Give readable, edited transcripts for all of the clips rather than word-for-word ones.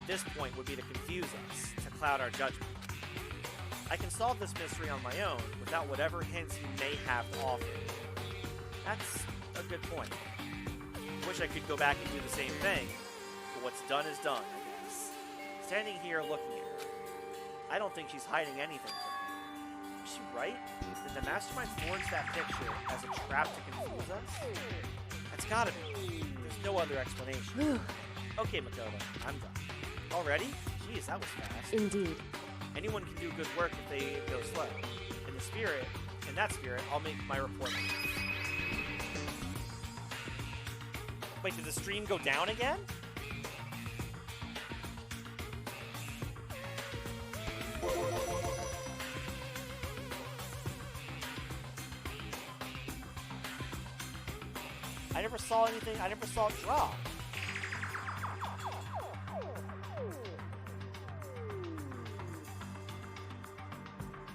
this point would be to confuse us, to cloud our judgment. I can solve this mystery on my own without whatever hints he may have to offer. That's a good point. Wish I could go back and do the same thing, but what's done is done, I guess. Standing here looking at her, I don't think she's hiding anything from me. Is she right? Did the mastermind forge that picture as a trap to confuse us? That's gotta be. There's no other explanation. Okay, Makoto, I'm done. Already? Jeez, that was fast. Indeed. Anyone can do good work if they go slow. In that spirit, I'll make my report. Wait, did the stream go down again? I never saw anything. I never saw it drop.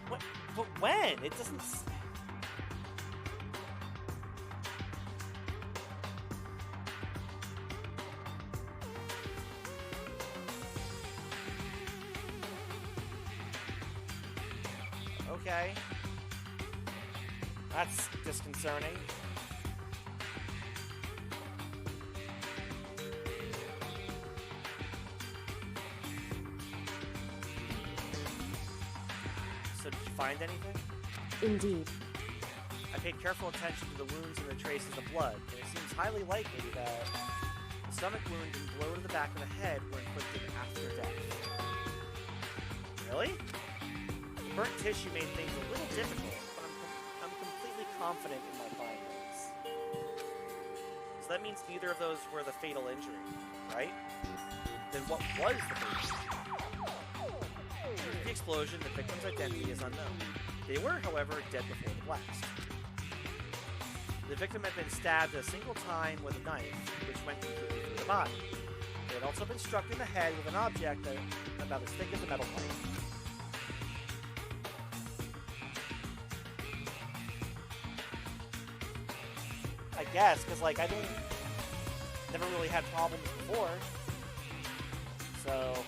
What? But when? It doesn't... Okay. That's disconcerting. So did you find anything? Indeed. I paid careful attention to the wounds and the traces of blood, and it seems highly likely that the stomach wound and blow to the back of the head were inflicted after death. Really? The burnt tissue made things a little difficult, but I'm completely confident in my findings. So that means neither of those were the fatal injury, right? Then what was the fatal injury? Due to the explosion, the victim's identity is unknown. They were, however, dead before the blast. The victim had been stabbed a single time with a knife, which went completely through the body. They had also been struck in the head with an object about as thick as a metal pipe. I guess, because, like, never really had problems before. So...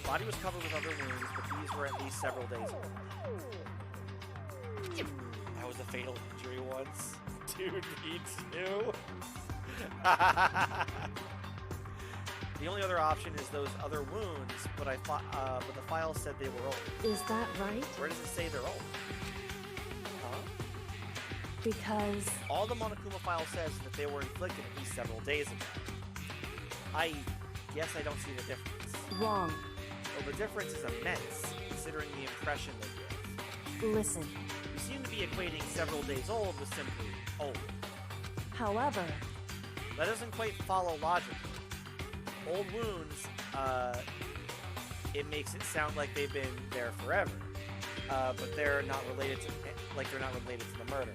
the body was covered with other wounds, but these were at least several days old. That was a fatal injury once. Dude, me too. The only other option is those other wounds, but but the file said they were old. Is that right? Where does it say they're old? Huh? Because... all the Monokuma file says is that they were inflicted at least several days ago. I guess I don't see the difference. Wrong. Well, the difference is immense, considering the impression they give. Listen. You seem to be equating several days old with simply old. However... that doesn't quite follow logically. Old wounds, it makes it sound like they've been there forever. But they're not related to, they're not related to the murder.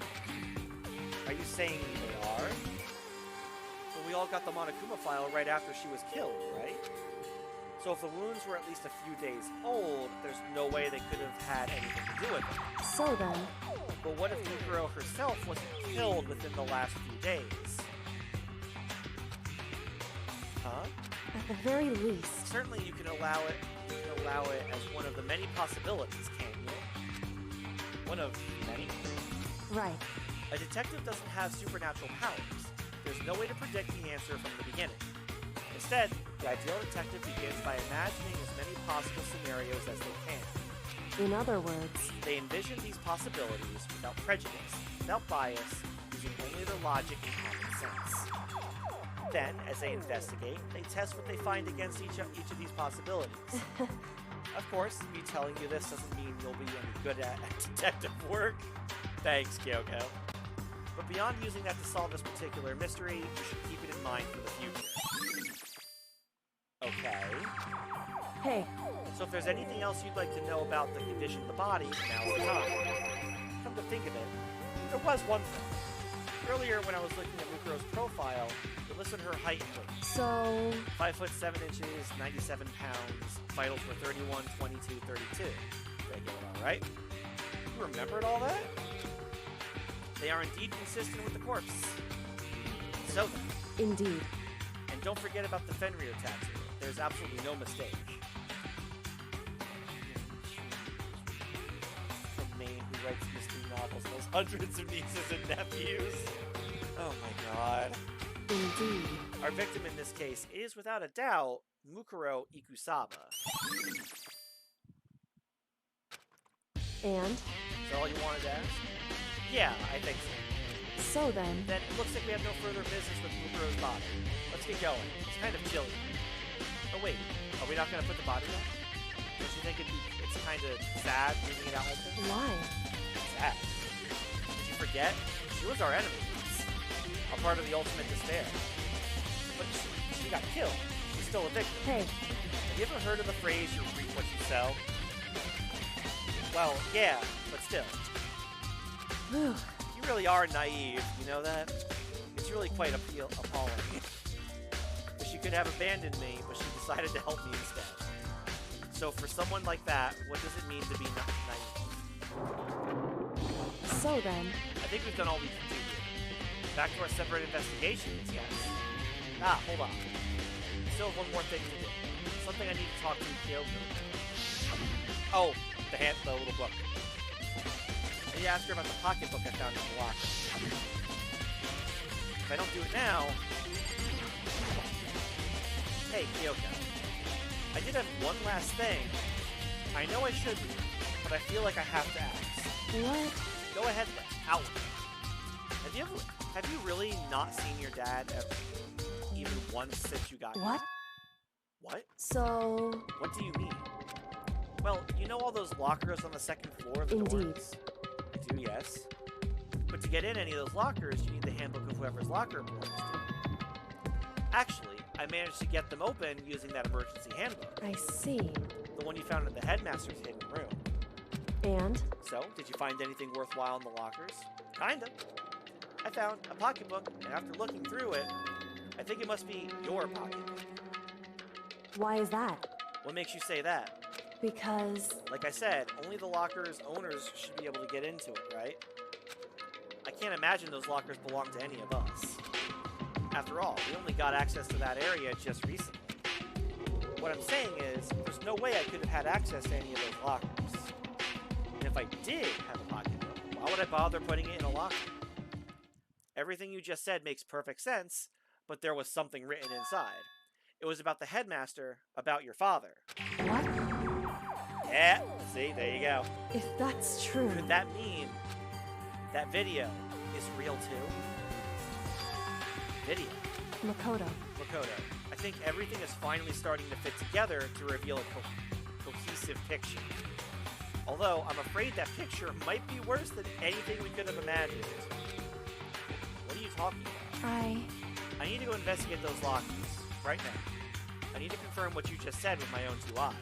Are you saying they are? Well, we all got the Monokuma file right after she was killed, right? So if the wounds were at least a few days old, there's no way they could have had anything to do with it. So then... but what if Mikuro herself wasn't killed within the last few days? Huh? at the very least... certainly you can allow it as one of the many possibilities, can't you? One of many? Right. A detective doesn't have supernatural powers. There's no way to predict the answer from the beginning. Instead, the ideal detective begins by imagining as many possible scenarios as they can. In other words... they envision these possibilities without prejudice, without bias, using only their logic and common sense. Then, as they investigate, they test what they find against each of these possibilities. Of course, me telling you this doesn't mean you'll be any good at detective work. Thanks, Kyoko. But beyond using that to solve this particular mystery, you should keep it in mind for the future. Okay. Hey. So if there's anything else you'd like to know about the condition of the body, now's the time. Come to think of it, there was one thing. Earlier, when I was looking at Mukuro's profile, it listed her height and weight. So... 5 foot 7 inches, 97 pounds, vitals were 31, 22, 32. Did I get it all right? You remembered all that? They are indeed consistent with the corpse. So then, Indeed. And don't forget about the Fenrir tattoo. There's absolutely no mistake. From Maine, who writes mystery novels and has hundreds of nieces and nephews. Oh my god. Indeed. Our victim in this case is, without a doubt, Mukuro Ikusaba. And? Is that all you wanted to ask? Yeah, I think so. So then... Then it looks like we have no further business with Mukuro's body. Let's get going. It's kind of chilly. Oh wait, are we not going to put the body on? Don't you think it's kind of sad leaving it out like this? Why? Sad. Did you forget? She was our enemy. A part of the ultimate despair. But she got killed. She's still a victim. Hey. Have you ever heard of the phrase, you reap what you sow? Well, yeah, but still. Whew. You really are naive, you know that? It's really quite appalling. She could have abandoned me, but she decided to help me instead. So for someone like that, what does it mean to be naive? So then... I think we've done all we can do here. Back to our separate investigations, yes. Ah, hold on. We still have one more thing to do. Something I need to talk to Kyoko. Oh, the little book. I need to ask her about the pocketbook I found in the locker. If I don't do it now... Hey, Kyoko. I did have one last thing. I know I shouldn't, but I feel like I have to ask. What? Go ahead, out. Have you really not seen your dad ever, even once since you got here? What? What? So... What do you mean? Well, you know all those lockers on the second floor of the Indeed. dorms? I do, yes. But to get in any of those lockers, you need the handbook of whoever's locker belongs to. Actually, I managed to get them open using that emergency handbook. I see. The one you found in the headmaster's hidden room. And? So, did you find anything worthwhile in the lockers? Kinda. I found a pocketbook, and after looking through it, I think it must be your pocketbook. Why is that? What makes you say that? Because... Like I said, only the locker's owners should be able to get into it, right? I can't imagine those lockers belong to any of us. After all, we only got access to that area just recently. What I'm saying is, there's no way I could have had access to any of those lockers. And if I did have a pocketbook, why would I bother putting it in a locker? Everything you just said makes perfect sense, but there was something written inside. It was about the headmaster, about your father. What? Yeah, see, there you go. If that's true... Could that mean that video is real too? Video. Makoto. I think everything is finally starting to fit together to reveal a cohesive picture. Although, I'm afraid that picture might be worse than anything we could have imagined. What are you talking about? I need to go investigate those lockers. Right now. I need to confirm what you just said with my own two eyes.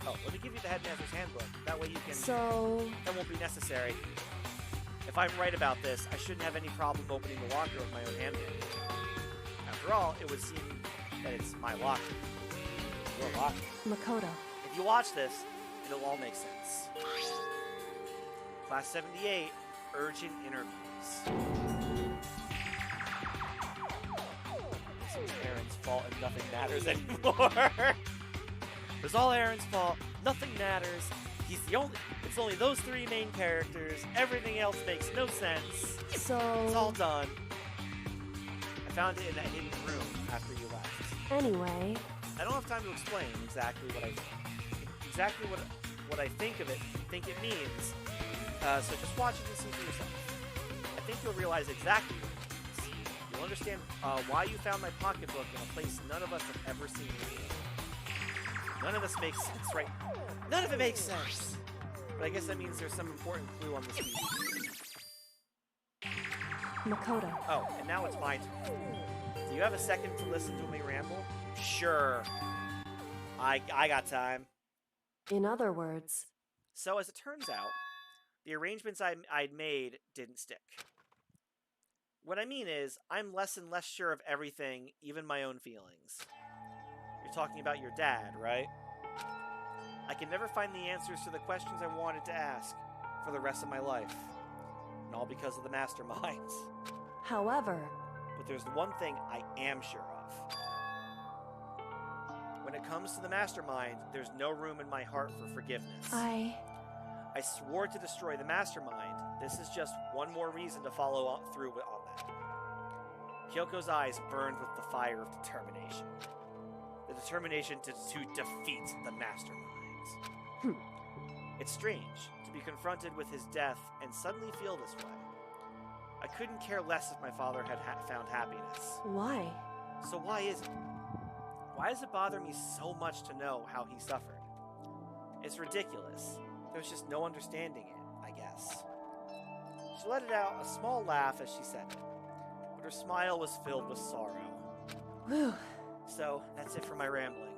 Oh, let me give you the headmaster's handbook. That way you can... So... That won't be necessary. If I'm right about this, I shouldn't have any problem opening the locker with my own handbook. After all, it would seem that it's my locker. Your locker. Makoto. If you watch this, it'll all make sense. Class 78, urgent interviews. It's Aaron's fault and nothing matters anymore. It's all Aaron's fault. Nothing matters. It's only those three main characters. Everything else makes no sense. So... It's all done. I found it in that hidden room after you left. Anyway... I don't have time to explain exactly what I think of it, think it means. So just watch it and see for yourself. I think you'll realize exactly what it means. You'll understand why you found my pocketbook in a place none of us have ever seen before. None of this makes sense, right? None of it makes sense! But I guess that means there's some important clue on this video. Makoto. Oh, and now it's my turn. Do you have a second to listen to me ramble? Sure. I got time. In other words... So, as it turns out, the arrangements I'd made didn't stick. What I mean is, I'm less and less sure of everything, even my own feelings. You're talking about your dad, right? I can never find the answers to the questions I wanted to ask for the rest of my life. And all because of the masterminds. However... But there's one thing I am sure of. When it comes to the Mastermind, there's no room in my heart for forgiveness. I swore to destroy the Mastermind. This is just one more reason to follow through on that. Kyoko's eyes burned with the fire of determination. The determination to defeat the Mastermind. It's strange to be confronted with his death and suddenly feel this way. I couldn't care less if my father had found happiness. Why? So why is it? Why does it bother me so much to know how he suffered? It's ridiculous. There's just no understanding it, I guess. She let it out a small laugh as she said it, but her smile was filled with sorrow. Whew. So, that's it for my rambling.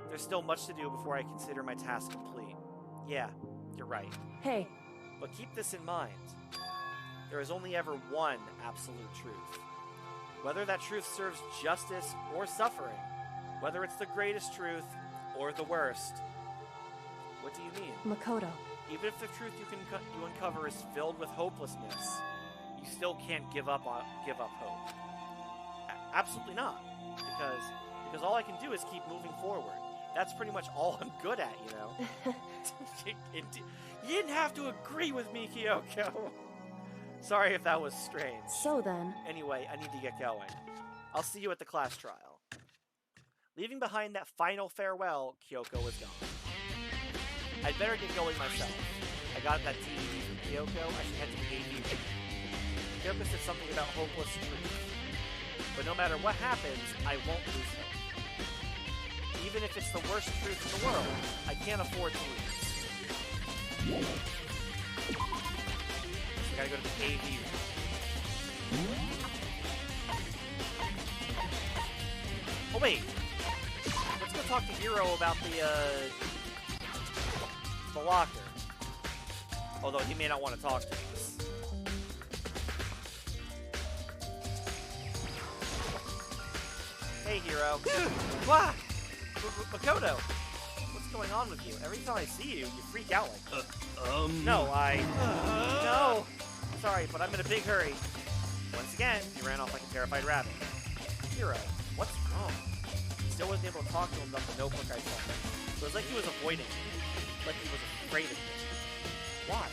There's still much to do before I consider my task complete. Yeah, you're right. Hey. But keep this in mind. There is only ever one absolute truth. Whether that truth serves justice or suffering, whether it's the greatest truth or the worst. What do you mean? Makoto. Even if the truth you uncover is filled with hopelessness, you still can't give up hope. Absolutely not. Because all I can do is keep moving forward. That's pretty much all I'm good at, you know? You didn't have to agree with me, Kyoko. Sorry if that was strange. So then... Anyway, I need to get going. I'll see you at the class trial. Leaving behind that final farewell, Kyoko was gone. I'd better get going myself. I got that DVD from Kyoko. I should head to the AV room. Kyoko said something about hopeless truth. But no matter what happens, I won't lose hope. Even if it's the worst truth in the world, I can't afford to lose. So I gotta go to the AV room. Oh wait! Let's go talk to Hiro about the locker. Although he may not want to talk to us. Hey, Hiro. Wow! Makoto! What's going on with you? Every time I see you, you freak out like this. No, No! Sorry, but I'm in a big hurry. Once again, he ran off like a terrified rabbit. Hiro, what's wrong? He still wasn't able to talk to him about the notebook I saw. It was like he was avoiding me. Like he was afraid of me. Why?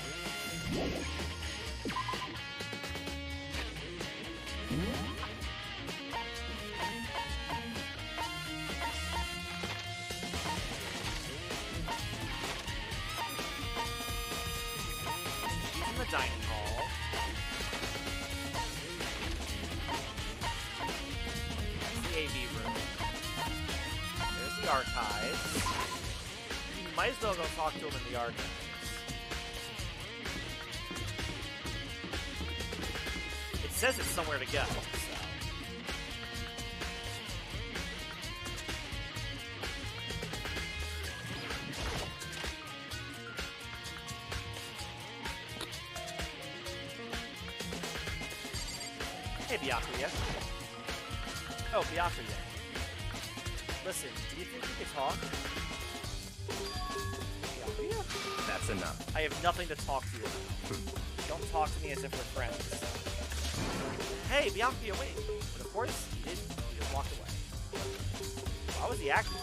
She's in the dining hall. That's the AV room. There's the archives. You might as well go talk to him in the archives. It says it's somewhere to go, so. Hey, Byakuya. Oh, Byakuya. Listen, do you think we could talk? Byakuya? That's enough. I have nothing to talk to you about. Don't talk to me as if we're friends. Hey, Byakuya, wait. But of course, he didn't. He just walked away. Why was he acting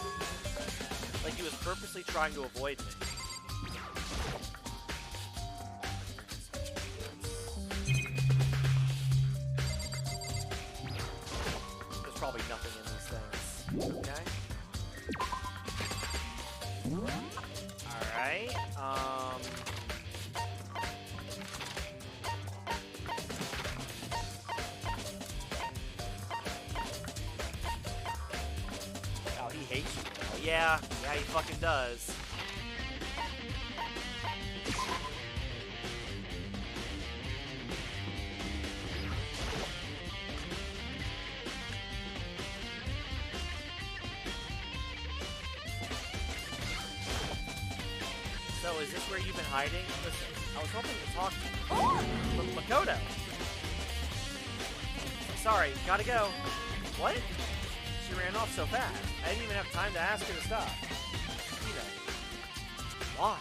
like he was purposely trying to avoid me? There's probably nothing in these things. Okay. Alright, Oh, he hates you. Oh, yeah, he fucking does. So, is this where you've been hiding? Listen, I was hoping to talk to you. Makoto! Sorry, gotta go. What? She ran off so fast. I didn't even have time to ask her to stop. You know. Why?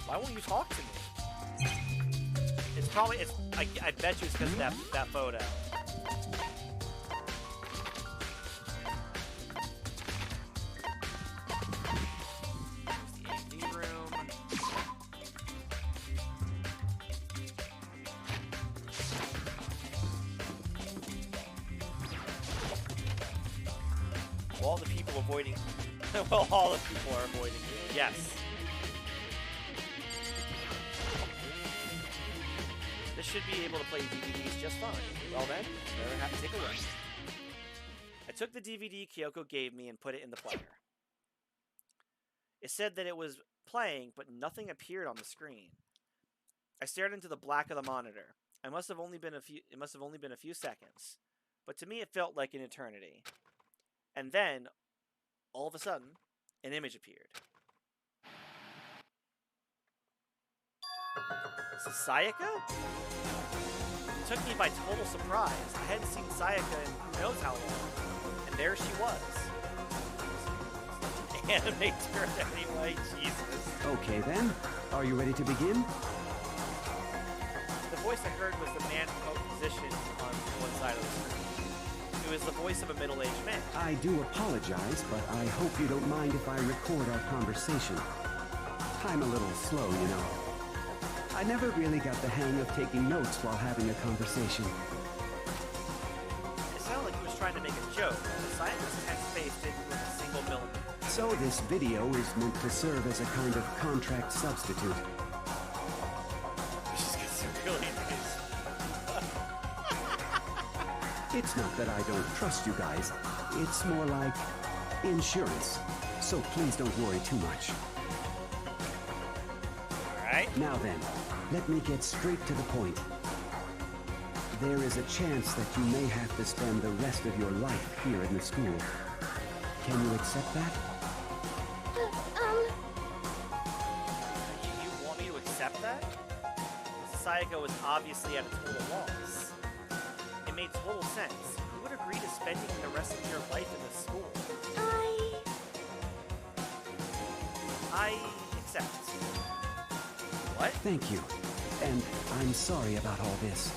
Why won't you talk to me? It's probably, I bet you it's because of that photo. All the people avoiding... well, all the people are avoiding you. Yes. This should be able to play DVDs just fine. Well then, better have to take a look. I took the DVD Kyoko gave me and put it in the player. It said that it was playing, but nothing appeared on the screen. I stared into the black of the monitor. It must have only been a few seconds, but to me it felt like an eternity. And then, all of a sudden, an image appeared. Is this Sayaka? It took me by total surprise. I hadn't seen Sayaka in who knows how long. And there she was. Anime turn anyway, Jesus. Okay then, are you ready to begin? The voice I heard was the man positioned on one side of the screen. It was the voice of a middle-aged man. I do apologize, but I hope you don't mind if I record our conversation. I'm a little slow, you know. I never really got the hang of taking notes while having a conversation. It sounded like he was trying to make a joke. The scientist's tense face didn't move a single millimeter. So this video is meant to serve as a kind of contract substitute. This gets really nice. It's not that I don't trust you guys. It's more like insurance. So please don't worry too much. Alright. Now then, let me get straight to the point. There is a chance that you may have to spend the rest of your life here in the school. Can you accept that? You want me to accept that? Sayaka was obviously at a total loss. It made total sense. Who would agree to spending the rest of your life in the school? I accept. What? Thank you. And I'm sorry about all this.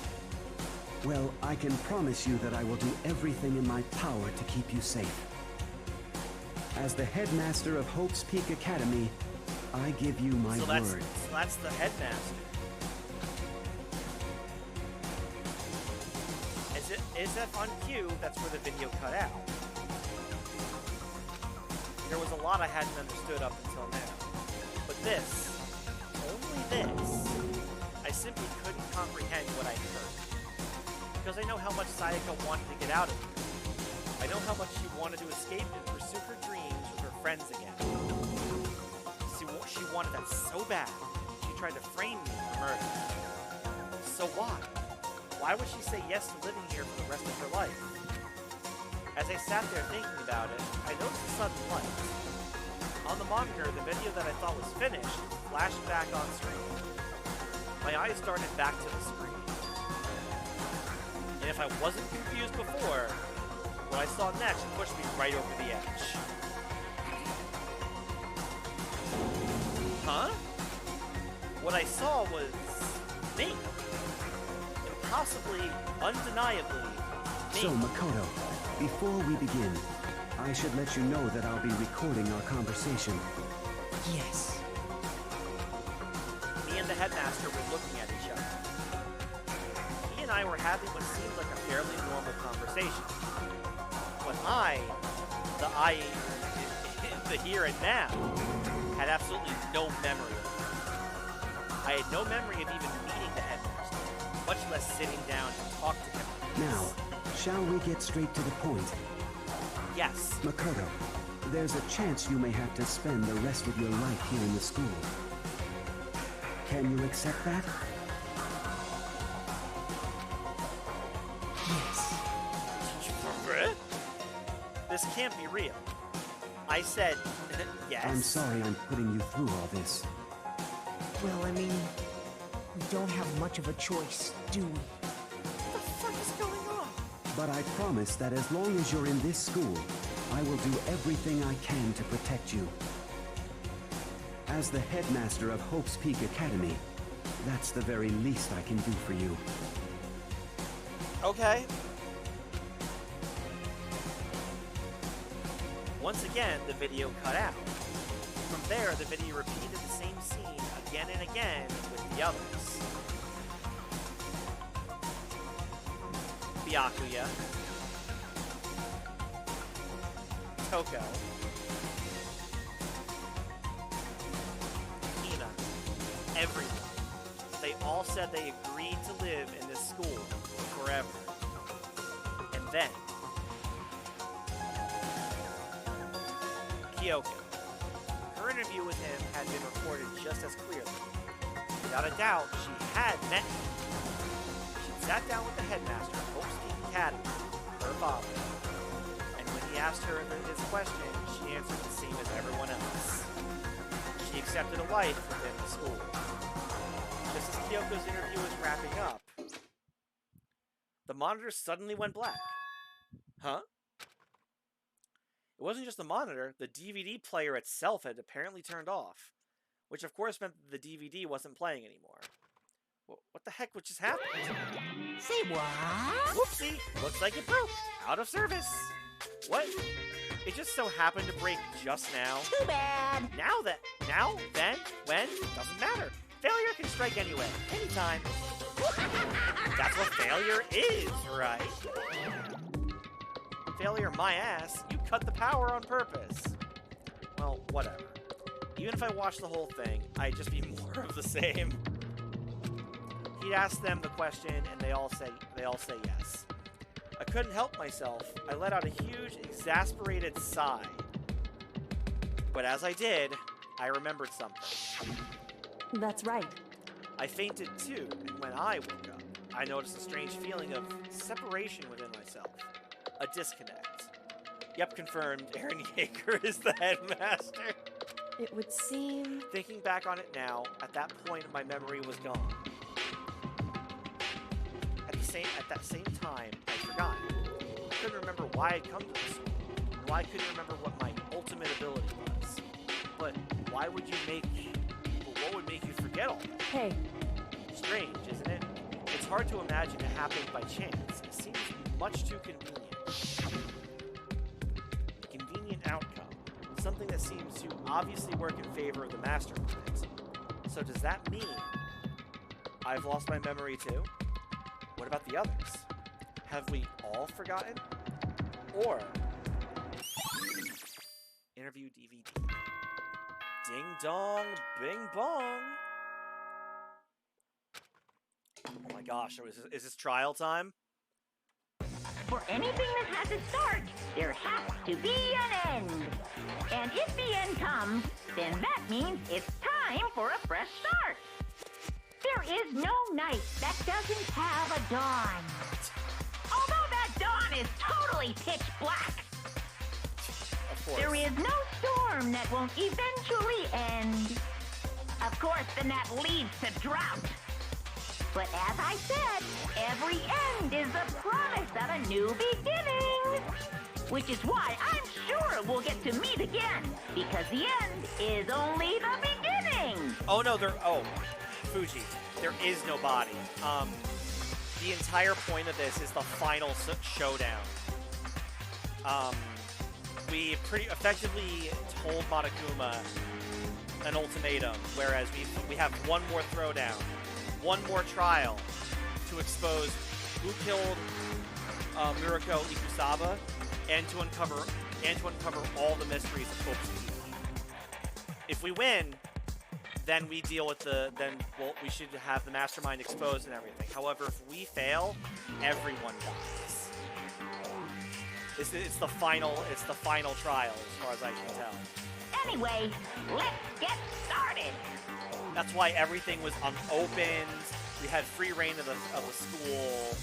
Well, I can promise you that I will do everything in my power to keep you safe. As the headmaster of Hope's Peak Academy, I give you my word. So that's the headmaster. Is that on cue? That's where the video cut out. There was a lot I hadn't understood up until now. But this, only this, I simply couldn't comprehend what I heard. Because I know how much Sayaka wanted to get out of here. I know how much she wanted to escape and pursue her dreams with her friends again. She wanted that so bad, she tried to frame me for murder. So why? Why would she say yes to living here for the rest of her life? As I sat there thinking about it, I noticed a sudden light. On the monitor, the video that I thought was finished flashed back on screen. My eyes darted back to the screen. And if I wasn't confused before, what I saw next pushed me right over the edge. Huh? What I saw was me. Impossibly, undeniably me. So, Makoto, before we begin, I should let you know that I'll be recording our conversation. Yes. Me and the headmaster were looking at each other. He and I were having what seemed like a fairly normal conversation. But the here and now, had absolutely no memory of it. I had no memory of even meeting the headmaster, much less sitting down to talk to him. Now, shall we get straight to the point? Yes. Makoto, there's a chance you may have to spend the rest of your life here in the school. Can you accept that? Yes. This can't be real. I said yes. I'm sorry I'm putting you through all this. Well, I mean, we don't have much of a choice, do we? What the fuck is going on? But I promise that as long as you're in this school, I will do everything I can to protect you. As the headmaster of Hope's Peak Academy, that's the very least I can do for you. Okay. Once again, the video cut out. From there, the video repeated the same scene again and again with the others. Byakuya, Toko, Hina, everyone. They all said they agreed to live in this school forever. And then, Kyoko. Her interview with him had been recorded just as clearly. Without a doubt, she had met him. She sat down with the headmaster of Hopfully Academy, her father. And when he asked her his question, she answered the same as everyone else. She accepted a life within the school. Just as Kyoko's interview was wrapping up, the monitor suddenly went black. Huh? It wasn't just the monitor, the DVD player itself had apparently turned off, which of course meant that the DVD wasn't playing anymore. What the heck just happened? Say what? Whoopsie! Looks like it broke. Out of service. What? It just so happened to break just now. Too bad. Now, then, when? Doesn't matter. Failure can strike anyway, anytime. That's what failure is, right? Failure my ass, you cut the power on purpose. Well, whatever. Even if I watched the whole thing, I'd just be more of the same. He'd ask them the question, and they all say yes. I couldn't help myself. I let out a huge, exasperated sigh. But as I did, I remembered something. That's right. I fainted too, and when I woke up, I noticed a strange feeling of separation within myself. A disconnect. Yep, confirmed. Eren Yeager is the headmaster. It would seem... Thinking back on it now, at that point my memory was gone. At that same time, I'd forgotten. I couldn't remember why I'd come to the school, and why I couldn't remember what my ultimate ability was. But what would make you forget all that? Hey, Strange, isn't it? It's hard to imagine it happened by chance. It seems much too convenient. A convenient outcome. Something that seems to obviously work in favor of the mastermind. So does that mean I've lost my memory too? What about the others? Have we all forgotten? Or interview DVD. Ding dong, bing bong. Oh my gosh, is this trial time? For anything that has a start, there has to be an end. And if the end comes, then that means it's time for a fresh start. There is no night that doesn't have a dawn. Although that dawn is totally pitch black. Of course. There is no storm that won't eventually end. Of course, then that leads to drought. But as I said, every end is the promise of a new beginning. Which is why I'm sure we'll get to meet again. Because the end is only the beginning. Oh no, Fuji, there is no body. The entire point of this is the final showdown. We pretty effectively told Monokuma an ultimatum, whereas we have one more throwdown, one more trial to expose who killed Murako Ikusaba, and to uncover all the mysteries of Hopfully. If we win, then we deal with we should have the mastermind exposed and everything. However, if we fail, everyone dies. It's the final trial, as far as I can tell. Anyway, let's get started. That's why everything was unopened. We had free reign of the school.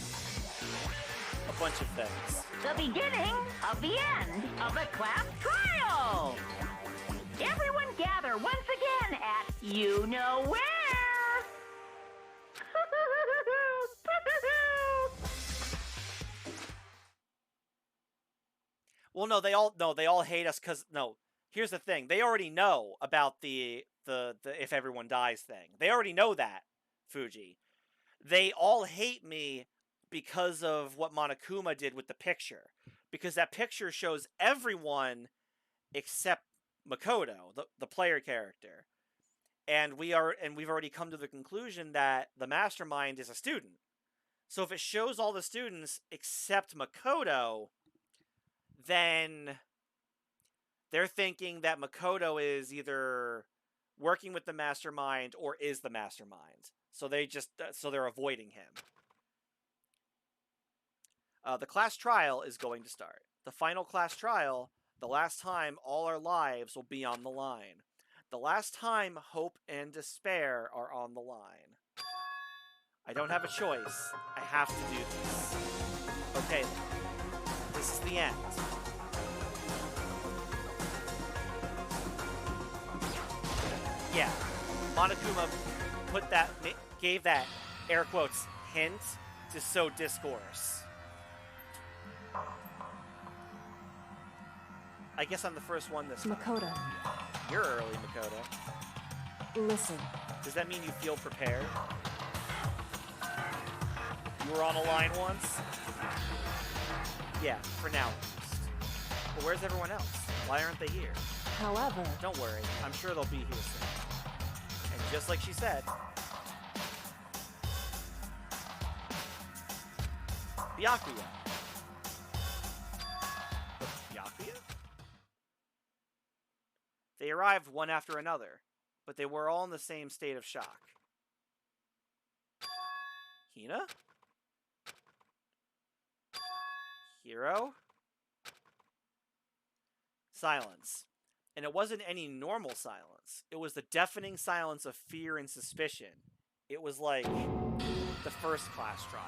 A bunch of things. The beginning of the end of the class trial. Everyone gather once again at you know where. Well, no, they all hate us because here's the thing. They already know about the if everyone dies thing. They already know that, Fuji. They all hate me because of what Monokuma did with the picture. Because that picture shows everyone except Makoto, the player character. And we've already come to the conclusion that the mastermind is a student. So if it shows all the students except Makoto, then They're thinking that Makoto is either working with the mastermind or is the mastermind. So they're avoiding him. The class trial is going to start. The final class trial, the last time all our lives will be on the line. The last time hope and despair are on the line. I don't have a choice. I have to do this. Okay, this is the end. Yeah, Monokuma gave that, air quotes, hint to sow discourse. I guess I'm the first one this time. Makoto, You're early, Makoto. listen. Does that mean you feel prepared? You were on a line once? Yeah, for now at least. But where's everyone else? Why aren't they here? However, Don't worry, I'm sure they'll be here soon. And just like she said, Byakuya. But Byakuya? They arrived one after another, but they were all in the same state of shock. Hina? Hiro? Silence. And it wasn't any normal silence. It was the deafening silence of fear and suspicion. It was like the first class trial.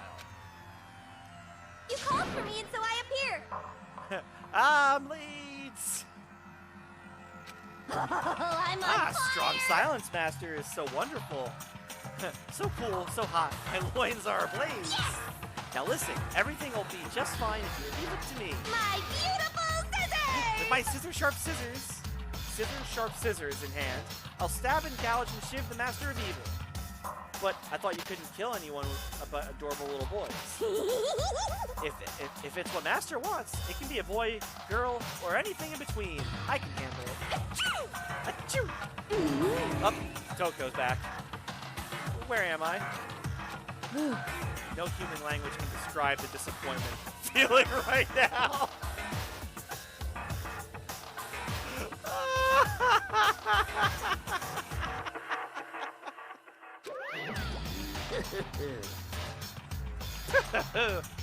You called for me and so I appear. I'm Leeds! I'm on Strong fire. silence master is so wonderful. So cool, so hot. My loins are ablaze. Yes! Now listen, everything will be just fine if you leave it to me. My beautiful scissors! With my scissor-sharp scissors in hand, I'll stab and gouge and shiv the master of evil. But I thought you couldn't kill anyone but adorable little boys. If it's what master wants, it can be a boy, girl, or anything in between. I can handle it. Achoo! Up, Toko's back. Where am I? No human language can describe the disappointment I'm feeling right now.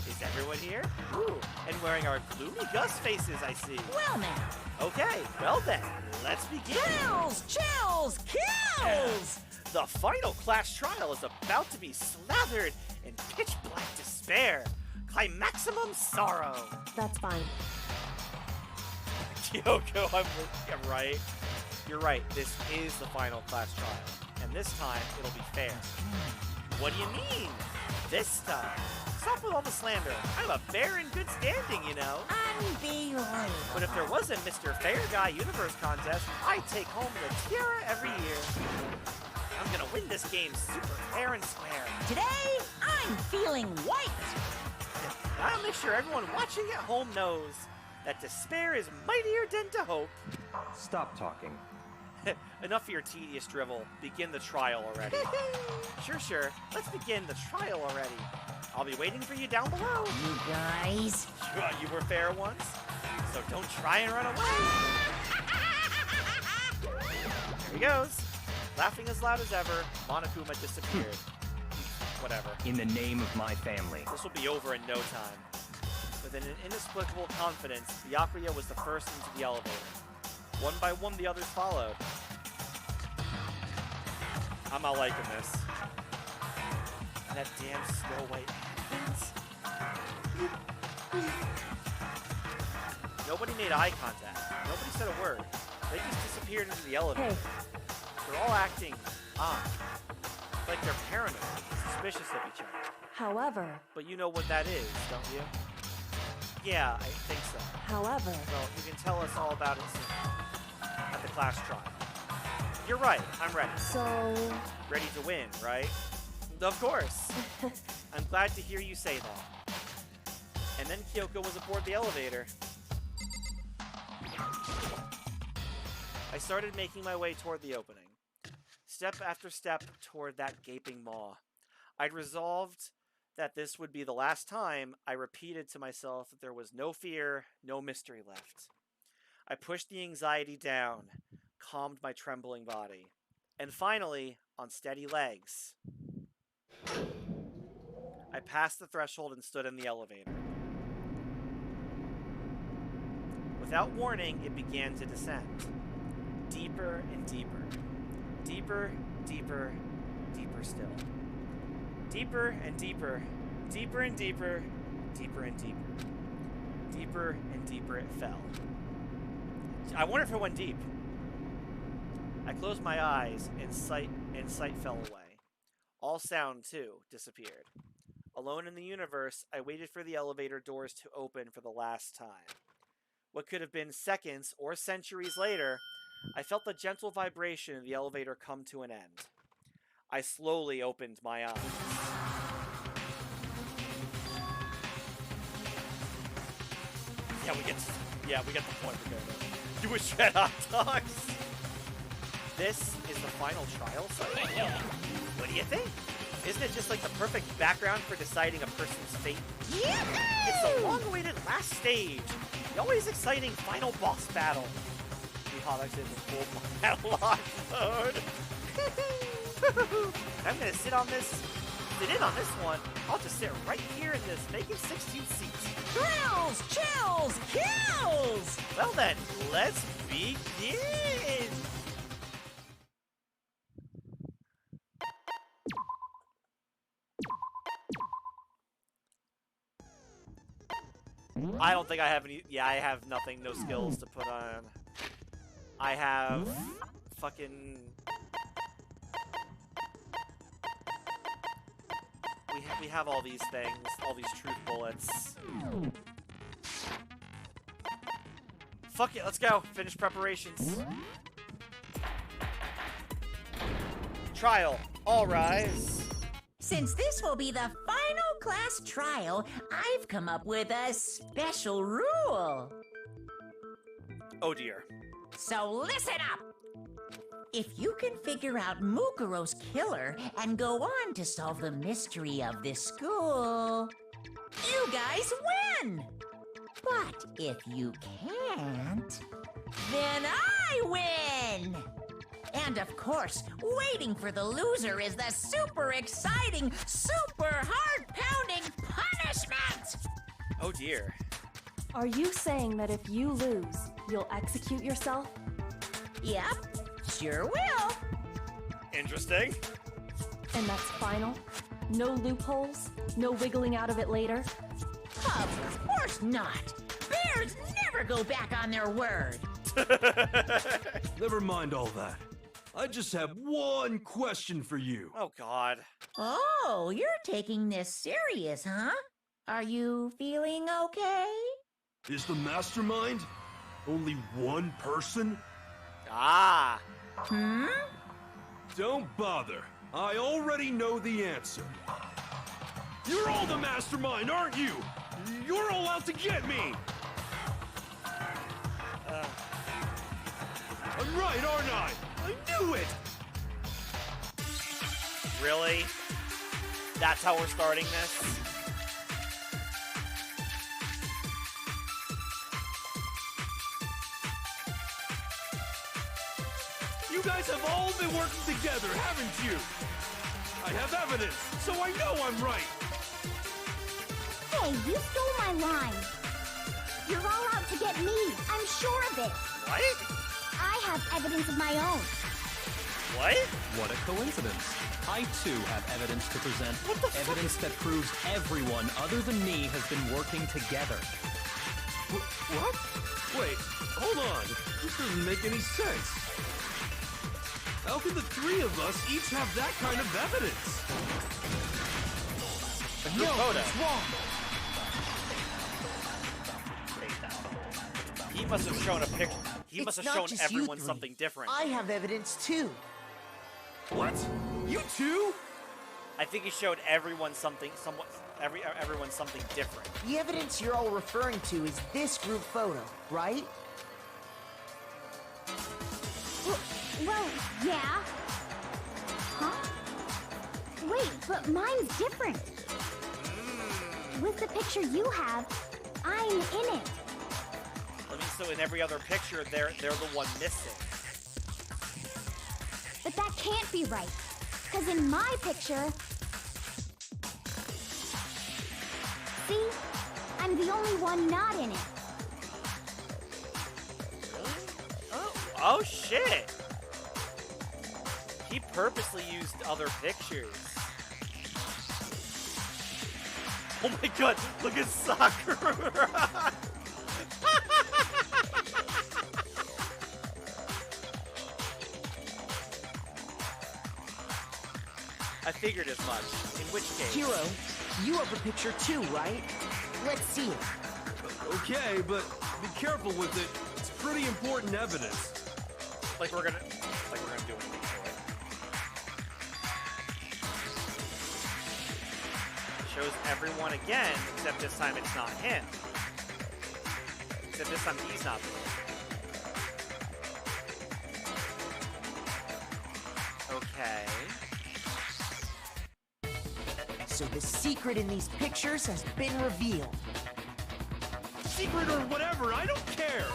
Is everyone here? Ooh, and wearing our gloomy Gus faces, I see. Well, now. Okay, well then, let's begin. Chills, kills! The final class trial is about to be slathered in pitch black despair. Climaximum sorrow. that's fine. Kyoko, I'm right. You're right, this is the final class trial. And this time, it'll be fair. What do you mean? This time? Stop with all the slander. I'm a bear in good standing, you know. Unbelievable. But if there was a Mr. Fair Guy Universe contest, I'd take home the tiara every year. I'm gonna win this game super fair and square. Today, I'm feeling white. And I'll make sure everyone watching at home knows that despair is mightier than to hope. Stop talking. Enough of your tedious drivel. Begin the trial already. Sure. Let's begin the trial already. I'll be waiting for you down below. You guys. You were fair once, so don't try and run away. There he goes. Laughing as loud as ever, Monokuma disappeared. Whatever. In the name of my family. This will be over in no time. With an inexplicable confidence, Byakuya was the first into the elevator. One by one, the others followed. I'm not liking this. That damn Snow White happens. Nobody made eye contact. Nobody said a word. They just disappeared into the elevator. Hey, They're all acting odd. Like they're paranoid, suspicious of each other. however, But you know what that is, don't you? Yeah, I think so. however, Well, you can tell us all about it soon. At the class trial. You're right, I'm ready. so... Ready to win, right? Of course. I'm glad to hear you say that. And then Kyoko was aboard the elevator. I started making my way toward the opening. Step after step toward that gaping maw. I'd resolved that this would be the last time I repeated to myself that there was no fear, no mystery left. I pushed the anxiety down, calmed my trembling body, and finally, on steady legs, I passed the threshold and stood in the elevator. Without warning, it began to descend. Deeper and deeper. Deeper, deeper, deeper still. Deeper and deeper. Deeper and deeper. Deeper and deeper. Deeper and deeper it fell. I wonder if it went deep. I closed my eyes and sight fell away. All sound, too, disappeared. Alone in the universe, I waited for the elevator doors to open for the last time. What could have been seconds or centuries later, I felt the gentle vibration of the elevator come to an end. I slowly opened my eyes. We get the point we're going to. You wish you had hot dogs. This is the final trial site? What do you think? Isn't it just like the perfect background for deciding a person's fate? Yahoo! It's the long-awaited last stage. The always exciting final boss battle. Havoc in the full catalog mode. I'm gonna sit in on this one. I'll just sit right here in this vacant 16 seats. Thrills, chills, kills! Well then, let's begin! I don't think I have any. Yeah, I have nothing, no skills to put on. I have fucking. We have all these things, all these truth bullets. Fuck it, let's go. Finish preparations. Trial, all rise. Since this will be the final class trial, I've come up with a special rule. Oh dear. So listen up! If you can figure out Mukuro's killer and go on to solve the mystery of this school, you guys win! But if you can't, then I win! And of course, waiting for the loser is the super exciting, super heart-pounding punishment! Oh dear. Are you saying that if you lose, you'll execute yourself? Yep, sure will. Interesting. And that's final? No loopholes? No wiggling out of it later? Of course not! Bears never go back on their word! Never mind all that. I just have one question for you. Oh god. Oh, you're taking this serious, huh? Are you feeling okay? Is the mastermind only one person? Ah. Hmm? Don't bother. I already know the answer. You're all the mastermind, aren't you? You're all out to get me! I'm right, aren't I? I knew it! Really? That's how we're starting this? You guys have all been working together, haven't you? I have evidence, so I know I'm right. Hey, you stole my line. You're all out to get me. I'm sure of it. What? I have evidence of my own. What? What a coincidence. I too have evidence to present. Evidence that proves everyone other than me has been working together. What? Wait, hold on. This doesn't make any sense. How can the three of us each have that kind of evidence? No, photo. It's wrong. He must have shown a picture. He must It's have not shown just you everyone three. something different. I have evidence too. What? You too? I think he showed everyone something, everyone something different. The evidence you're all referring to is this group photo, right? Well, yeah. Huh? Wait, but mine's different. With the picture you have, I'm in it. so in every other picture, they're the one missing. But that can't be right. Because in my picture... See? I'm the only one not in it. Oh shit! He purposely used other pictures. Oh my god, look at Sakura! I figured as much. In which case... Hiro, you have a picture too, right? Let's see it. Okay, but be careful with it. It's pretty important evidence. Like we're gonna do anything to it. Shows everyone again, except this time it's not him. Except this time he's not there. Okay. So the secret in these pictures has been revealed. Secret or whatever, I don't care.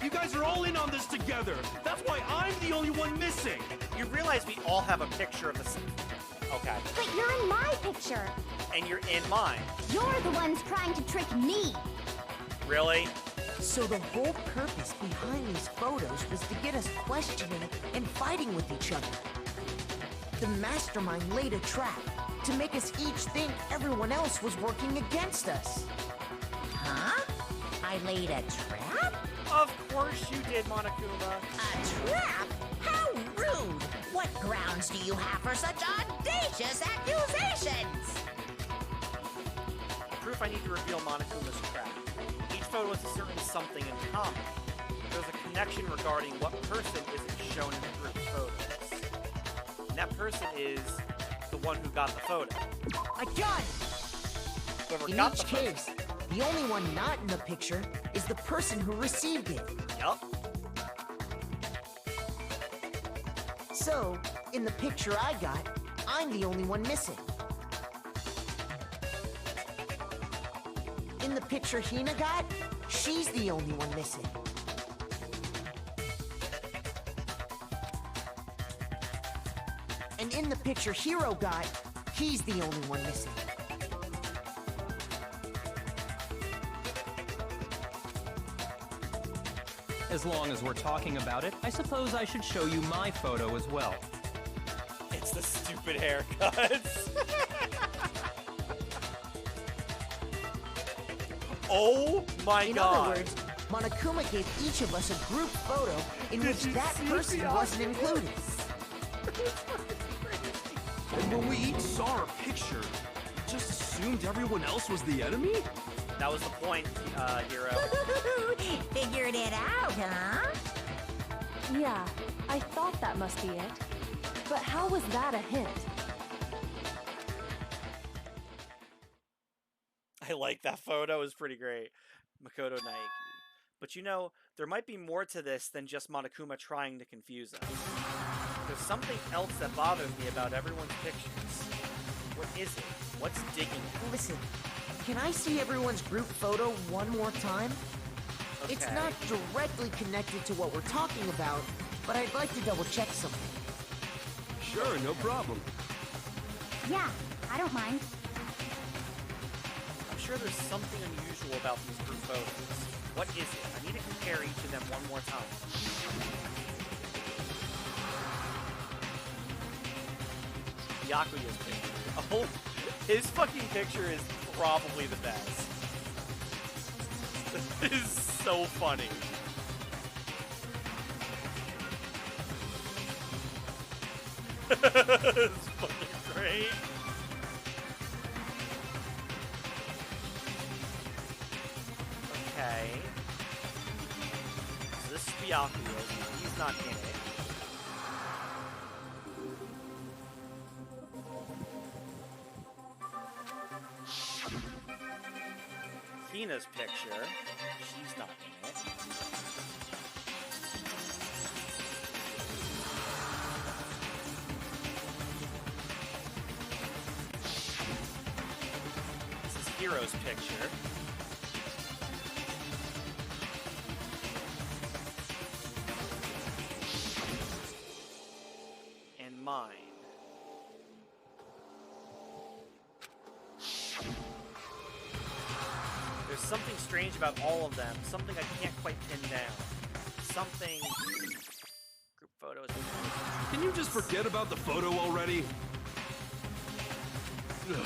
You guys are all in on this together. That's why I'm the only one missing. You realize we all have a picture of the same. Okay. But you're in my picture. And you're in mine. You're the ones trying to trick me. Really? So the whole purpose behind these photos was to get us questioning and fighting with each other. The mastermind laid a trap to make us each think everyone else was working against us. Huh? I laid a trap? Of course you did, Monokuma. A trap? How rude! What grounds do you have for such audacious accusations? Proof I need to reveal Monokuma's trap. Each photo has a certain something in common. There's a connection regarding what person isn't shown in the group photos. And that person is the one who got the photo. I got it! Whoever In got each the photo. case, the only one not in the picture is the person who received it. Yup. So, in the picture I got, I'm the only one missing. In the picture Hina got, she's the only one missing. And in the picture Hiro got, he's the only one missing. As long as we're talking about it, I suppose I should show you my photo as well. It's the stupid haircuts. Oh my god. In other words, Monokuma gave each of us a group photo in which that person wasn't included. And when we each saw our picture, we just assumed everyone else was the enemy? That was the point, Hiro. Figured it out, huh? Yeah, I thought that must be it. But how was that a hint? I like that photo. It was pretty great. Makoto Naiki. But you know, there might be more to this than just Monokuma trying to confuse us. There's something else that bothers me about everyone's pictures. What is it? What's digging? Listen, can I see everyone's group photo one more time? Okay. It's not directly connected to what we're talking about, but I'd like to double check something. Sure, no problem. Yeah, I don't mind. I'm sure there's something unusual about these group photos. What is it? I need to compare each of them one more time. Yakuya's picture. Oh, his fucking picture is probably the best. This is so funny. It's fucking great. Okay. So this is Byakuya. He's not in it. Hina's picture. She's not in it. This is Hiro's picture. something strange about all of them. Something I can't quite pin down. Something... Group photos... Can you just forget about the photo already? Ugh.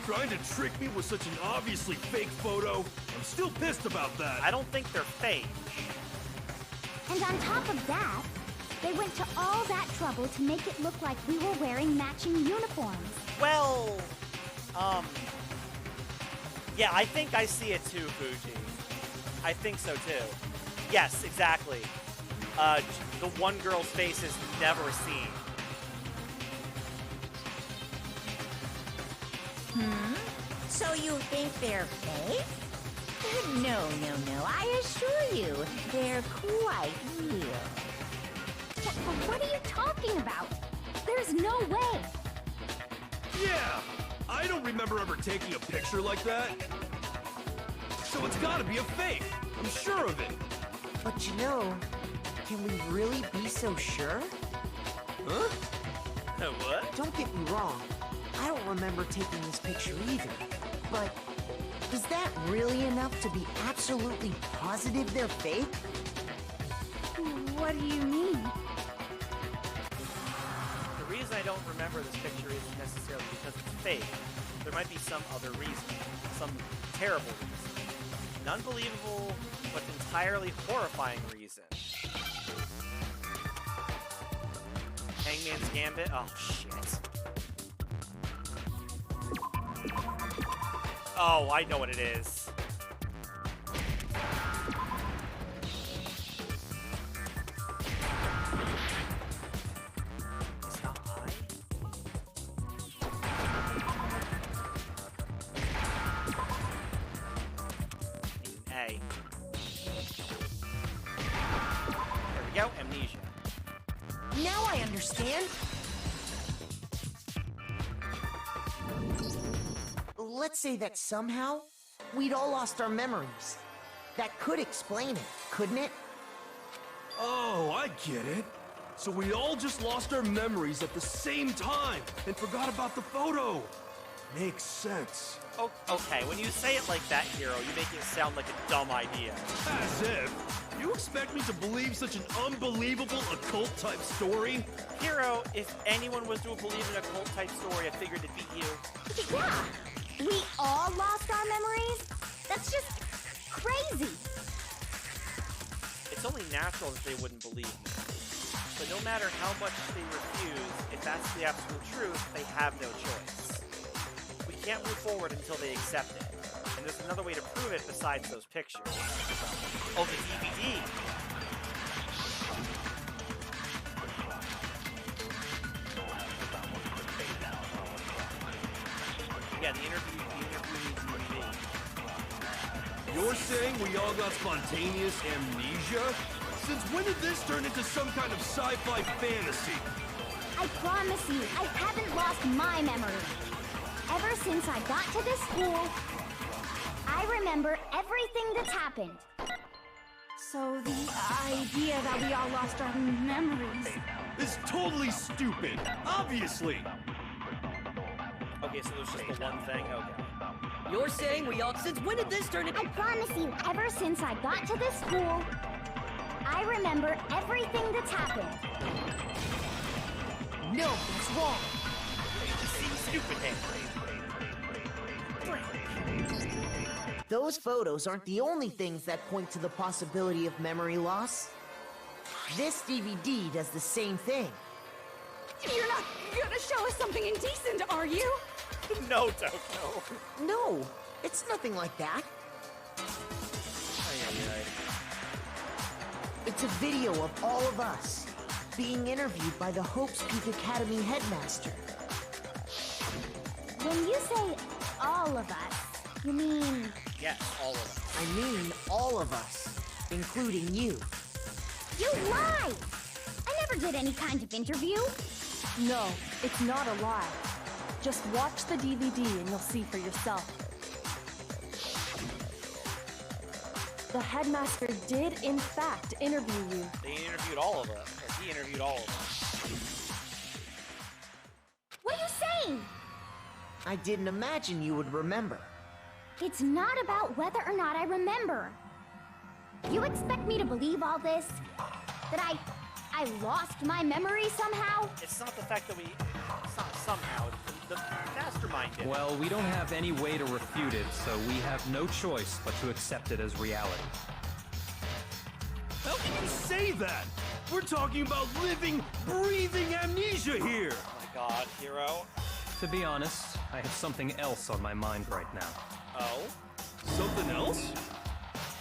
Trying to trick me with such an obviously fake photo? I'm still pissed about that. I don't think they're fake. And on top of that, they went to all that trouble to make it look like we were wearing matching uniforms. Well, yeah, I think I see it too, Fuji. I think so too. Yes, exactly. The one girl's face is never seen. So you think they're fake? No. I assure you, they're quite real. What are you talking about? There's no way. Yeah! I don't remember ever taking a picture like that. So it's gotta be a fake. I'm sure of it. But you know, can we really be so sure? Huh? What? Don't get me wrong. I don't remember taking this picture either. But is that really enough to be absolutely positive they're fake? What do you mean? The reason I don't remember this picture isn't necessarily because it's fake. There might be some other reason. Some terrible reason. An unbelievable, but entirely horrifying reason. Hangman's Gambit? Oh, shit. Oh, I know what it is. It's not I? Need an A. There we go, amnesia. Now I understand. Let's say that somehow we'd all lost our memories. That could explain it, couldn't it? Oh, I get it. So we all just lost our memories at the same time and forgot about the photo. Makes sense. Oh, okay, when you say it like that, Hero, you make it sound like a dumb idea. As if. You expect me to believe such an unbelievable occult-type story? Hero, if anyone was to believe in a cult-type story, I figured it'd be you. Yeah, we all lost our memories? That's just crazy. It's only natural that they wouldn't believe me. But no matter how much they refuse, if that's the absolute truth, they have no choice. We can't move forward until they accept it. And there's another way to prove it besides those pictures. Oh, the DVD! Yeah, the interview DVD. You're saying we all got spontaneous amnesia? Since when did this turn into some kind of sci-fi fantasy? I promise you, I haven't lost my memory. Ever since I got to this school, I remember everything that's happened. So the idea that we all lost our memories... It's totally stupid, obviously. Okay, so there's just the one thing? Okay. You're saying we all... Since when did this turn into... I promise you, ever since I got to this school, I remember everything that's happened. No, that's wrong. Stupid thing. Those photos aren't the only things that point to the possibility of memory loss. This DVD does the same thing. You're not gonna show us something indecent, are you? No, Toko. No, it's nothing like that. It's a video of all of us being interviewed by the Hope's Peak Academy headmaster. When you say all of us, you mean... Yes, all of us. I mean all of us, including you. You lie! I never did any kind of interview. No, it's not a lie. Just watch the DVD and you'll see for yourself. The headmaster did, in fact, interview you. They interviewed all of us. Or he interviewed all of us. What are you saying? I didn't imagine you would remember. It's not about whether or not I remember. You expect me to believe all this? That I lost my memory somehow? It's not the fact that it's not somehow. The mastermind did. Well, we don't have any way to refute it, so we have no choice but to accept it as reality. How can you say that? We're talking about living, breathing amnesia here! Oh my god, Hero. To be honest, I have something else on my mind right now. Oh? Something else?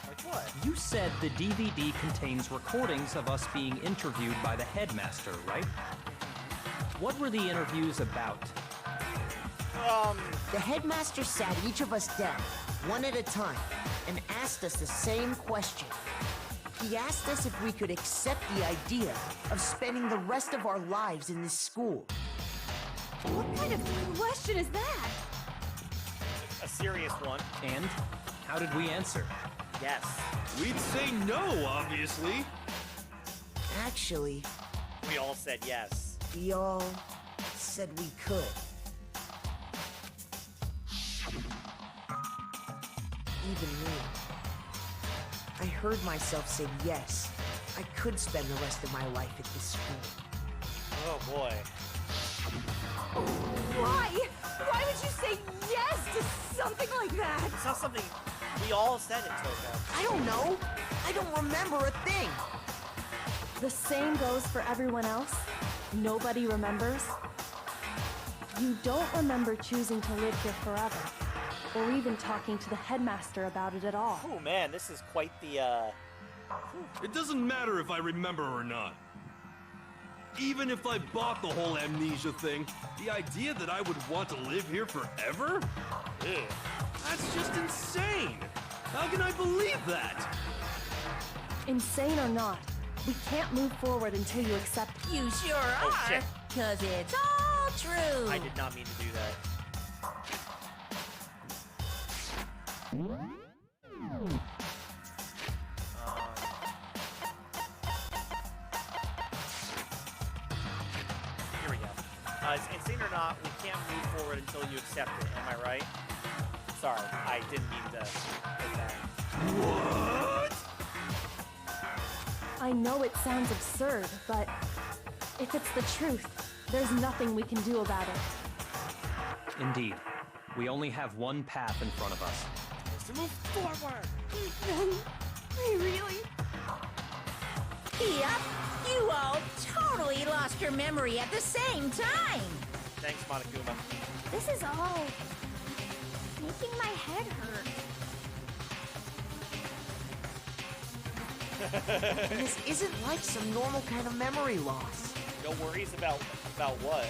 Like what? You said the DVD contains recordings of us being interviewed by the headmaster, right? What were the interviews about? The headmaster sat each of us down, one at a time, and asked us the same question. He asked us if we could accept the idea of spending the rest of our lives in this school. What kind of question is that? A serious one. And how did we answer? Yes. We'd say no, obviously. Actually, We all said yes. we all said we could. Even me. I heard myself say yes. I could spend the rest of my life at this school. Oh boy. Why? Why would you say yes to something like that? It's not something we all said it, Toko. I don't know. I don't remember a thing. The same goes for everyone else? Nobody remembers? You don't remember choosing to live here forever, or even talking to the headmaster about it at all. Oh man, this is quite the, It doesn't matter if I remember or not. Even if I bought the whole amnesia thing, the idea that I would want to live here forever? Ew. That's just insane! How can I believe that? Insane or not, we can't move forward until you accept. You sure Oh, are, shit. 'cause it's all true. I did not mean to do that. Here we go. Insane or not, we can't move forward until you accept it. Am I right? Sorry, I didn't mean to say that. What? I know it sounds absurd, but if it's the truth, there's nothing we can do about it. Indeed. We only have one path in front of us. Is to move forward. Really? Yep, you all totally lost your memory at the same time. Thanks, Monokuma. This is all making my head hurt. This isn't like some normal kind of memory loss. No worries about what?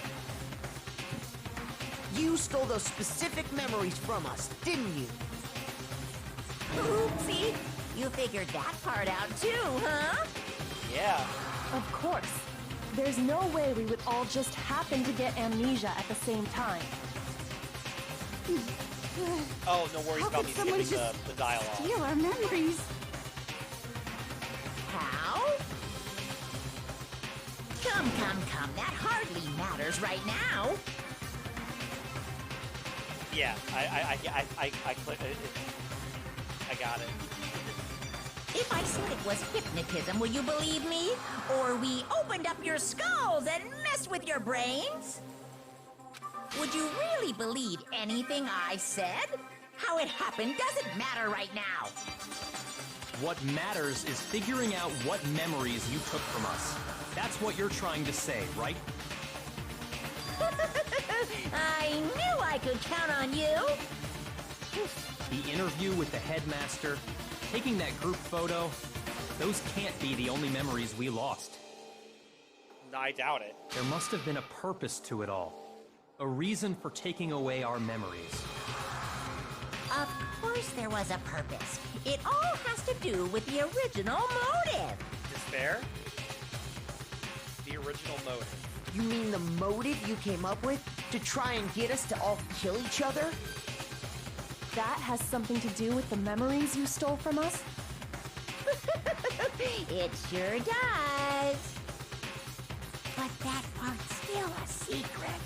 You stole those specific memories from us, didn't you? Oopsie, you figured that part out too, huh? Yeah. Of course. There's no way we would all just happen to get amnesia at the same time. Oh, no worries How about could me someone skipping just the dialogue. steal our memories? How? Come, that hardly matters right now. Yeah, I got it. If I said it was hypnotism, will you believe me? Or we opened up your skulls and messed with your brains? Would you really believe anything I said? How it happened doesn't matter right now. What matters is figuring out what memories you took from us. That's what you're trying to say, right? I knew I could count on you. The interview with the headmaster, taking that group photo, those can't be the only memories we lost. I doubt it. There must have been a purpose to it all. A reason for taking away our memories. Of course there was a purpose. It all has to do with the original motive. Despair? The original motive. You mean the motive you came up with to try and get us to all kill each other? That has something to do with the memories you stole from us? It sure does. But that part's still a secret.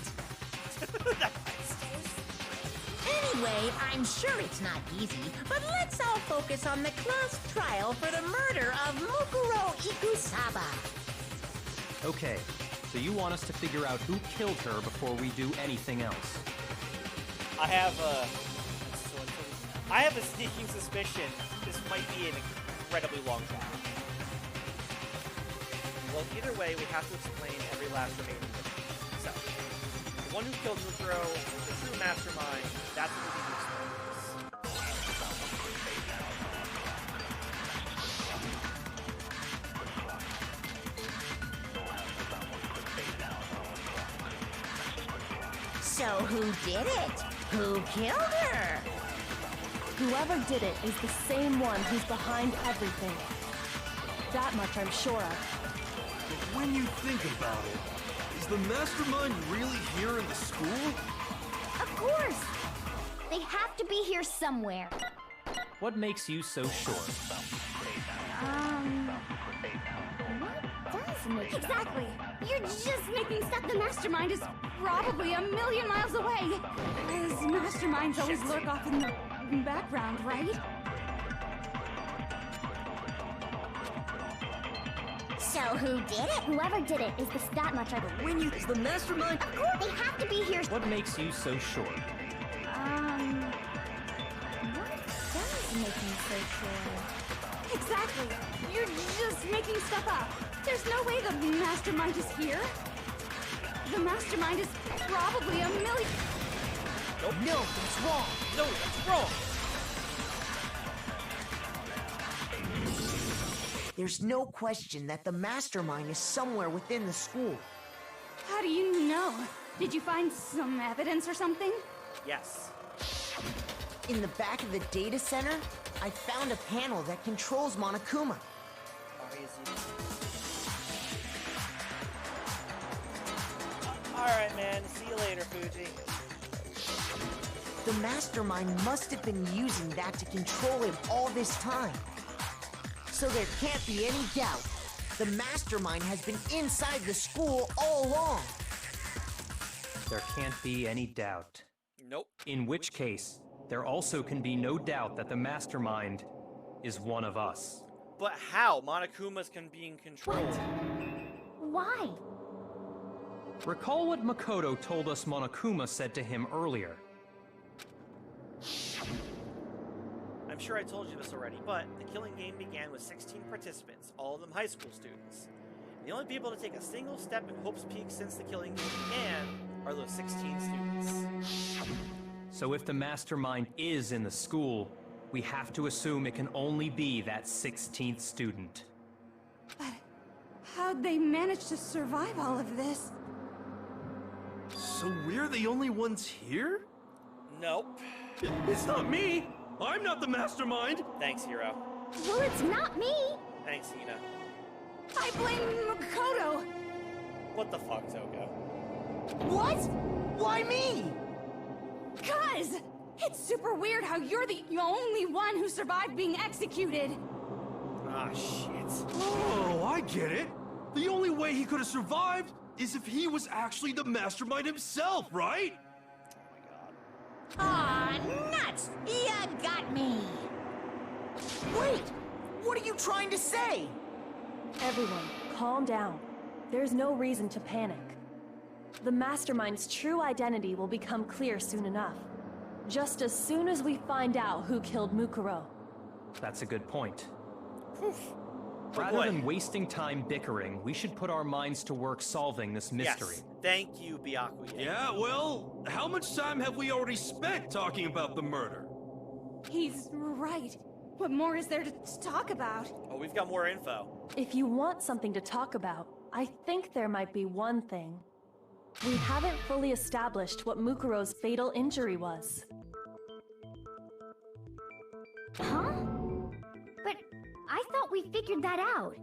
Anyway, I'm sure it's not easy, but let's all focus on the close trial for the murder of Mukuro Ikusaba. Okay, so you want us to figure out who killed her before we do anything else. I have a sneaking suspicion this might be an incredibly long trial. Well, either way, we have to explain every last remaining bit. So, the one who killed Mukuro, the true mastermind, that's what we need to explain. So who did it? Who killed her? Whoever did it is the same one who's behind everything. That much I'm sure of. But when you think about it, is the mastermind really here in the school? Of course! They have to be here somewhere. What makes you so sure? What does make Exactly! You're just making stuff. The mastermind is probably a million miles away. Because masterminds always lurk off in the background, right? So who did it? Whoever did it is that much I believe. When you is the mastermind? Of course, they have to be here. What makes you so sure? What does make me so sure? Exactly! You're just making stuff up. There's no way the mastermind is here. The mastermind is probably a million... Nope. No, that's wrong. No, that's wrong. There's no question that the mastermind is somewhere within the school. How do you know? Did you find some evidence or something? Yes. In the back of the data center, I found a panel that controls Monokuma. Alright, man. See you later, Fuji. The mastermind must have been using that to control him all this time. So there can't be any doubt. The mastermind has been inside the school all along. There can't be any doubt. Nope. In which case, there also can be no doubt that the mastermind is one of us. But how? Monokuma's being controlled. Why? Recall what Makoto told us Monokuma said to him earlier. I'm sure I told you this already, but the killing game began with 16 participants, all of them high school students. The only people to take a single step in Hope's Peak since the killing game began are those 16 students. So if the mastermind is in the school, we have to assume it can only be that 16th student. But how'd they manage to survive all of this? So we're the only ones here? Nope. It's not me! I'm not the mastermind! Thanks, Hiro. Well, it's not me. Thanks, Hina. I blame Makoto! What the fuck, Toko? What? Why me? 'Cause it's super weird how you're the only one who survived being executed. Ah, shit. Oh, I get it! The only way he could have survived is if he was actually the mastermind himself, right? Aw, nuts! You got me! Wait! What are you trying to say? Everyone, calm down. There's no reason to panic. The mastermind's true identity will become clear soon enough. Just as soon as we find out who killed Mukuro. That's a good point. Oof. Rather than wasting time bickering, we should put our minds to work solving this mystery. Yes. Thank you, Byakuya. Yeah, well, how much time have we already spent talking about the murder? He's right. What more is there to talk about? Oh, we've got more info. If you want something to talk about, I think there might be one thing. We haven't fully established what Mukuro's fatal injury was. Huh? But I thought we figured that out.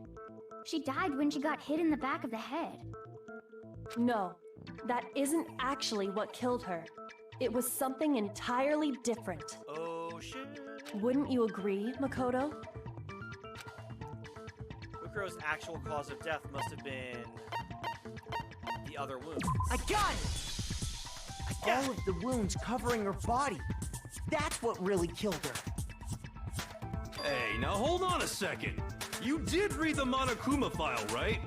She died when she got hit in the back of the head. No, that isn't actually what killed her. It was something entirely different. Oh, shit. Wouldn't you agree, Makoto? Mukuro's actual cause of death must have been the other wounds. I got it! All of the wounds covering her body. That's what really killed her. Hey, now hold on a second. You did read the Monokuma file, right?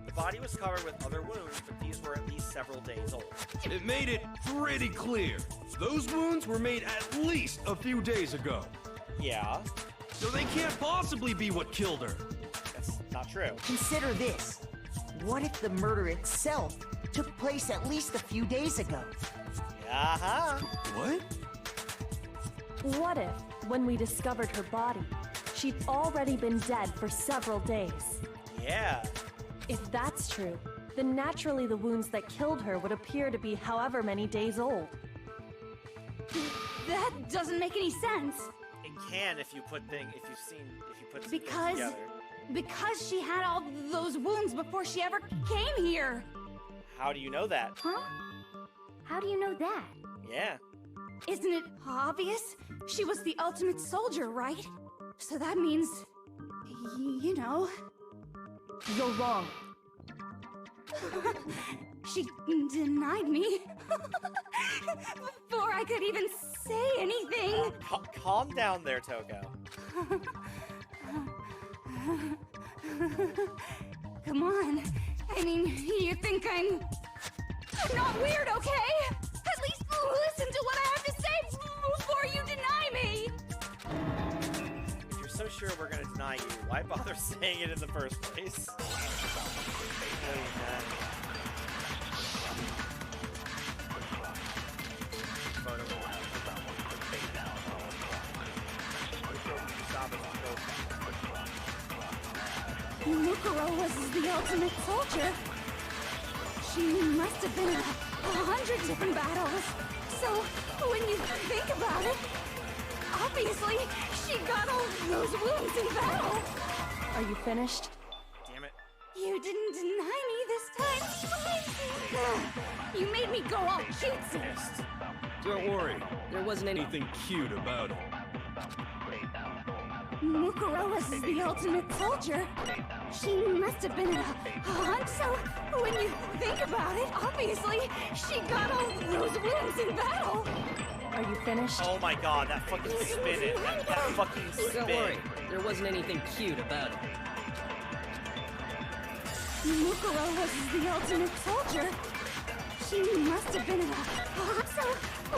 The body was covered with other wounds, but these were at least several days old. It made it pretty clear. Those wounds were made at least a few days ago. Yeah. So they can't possibly be what killed her. That's not true. Consider this. What if the murder itself took place at least a few days ago? Uh-huh. What? What if, when we discovered her body, she'd already been dead for several days? Yeah. If that's true, then naturally the wounds that killed her would appear to be however many days old. That doesn't make any sense. It can if you put things together. Because she had all those wounds before she ever came here. How do you know that? Huh? How do you know that? Yeah. Isn't it obvious? She was the ultimate soldier, right? So that means, you know... You're wrong. She denied me before I could even say anything. Calm down there, Toko. Come on. I mean, you think I'm not weird, okay? At least listen to what I have to say before you deny me. If you're so sure we're gonna deny you, why bother saying it in the first place? Mukuro was the ultimate soldier. She must have been in 100 different battles. So, when you think about it, obviously, she got all those wounds in battle. Are you finished? Damn it. You didn't deny me this time. You made me go all cutesy. Don't worry, there wasn't anything cute about it. Mukuro was the ultimate soldier. She must have been a hunt, so when you think about it, obviously, she got all those wounds in battle. Are you finished? Oh my god, that fucking spin! That fucking spin! Don't worry, there wasn't anything cute about it. Mukuro was the ultimate soldier. She must have been a hunt, so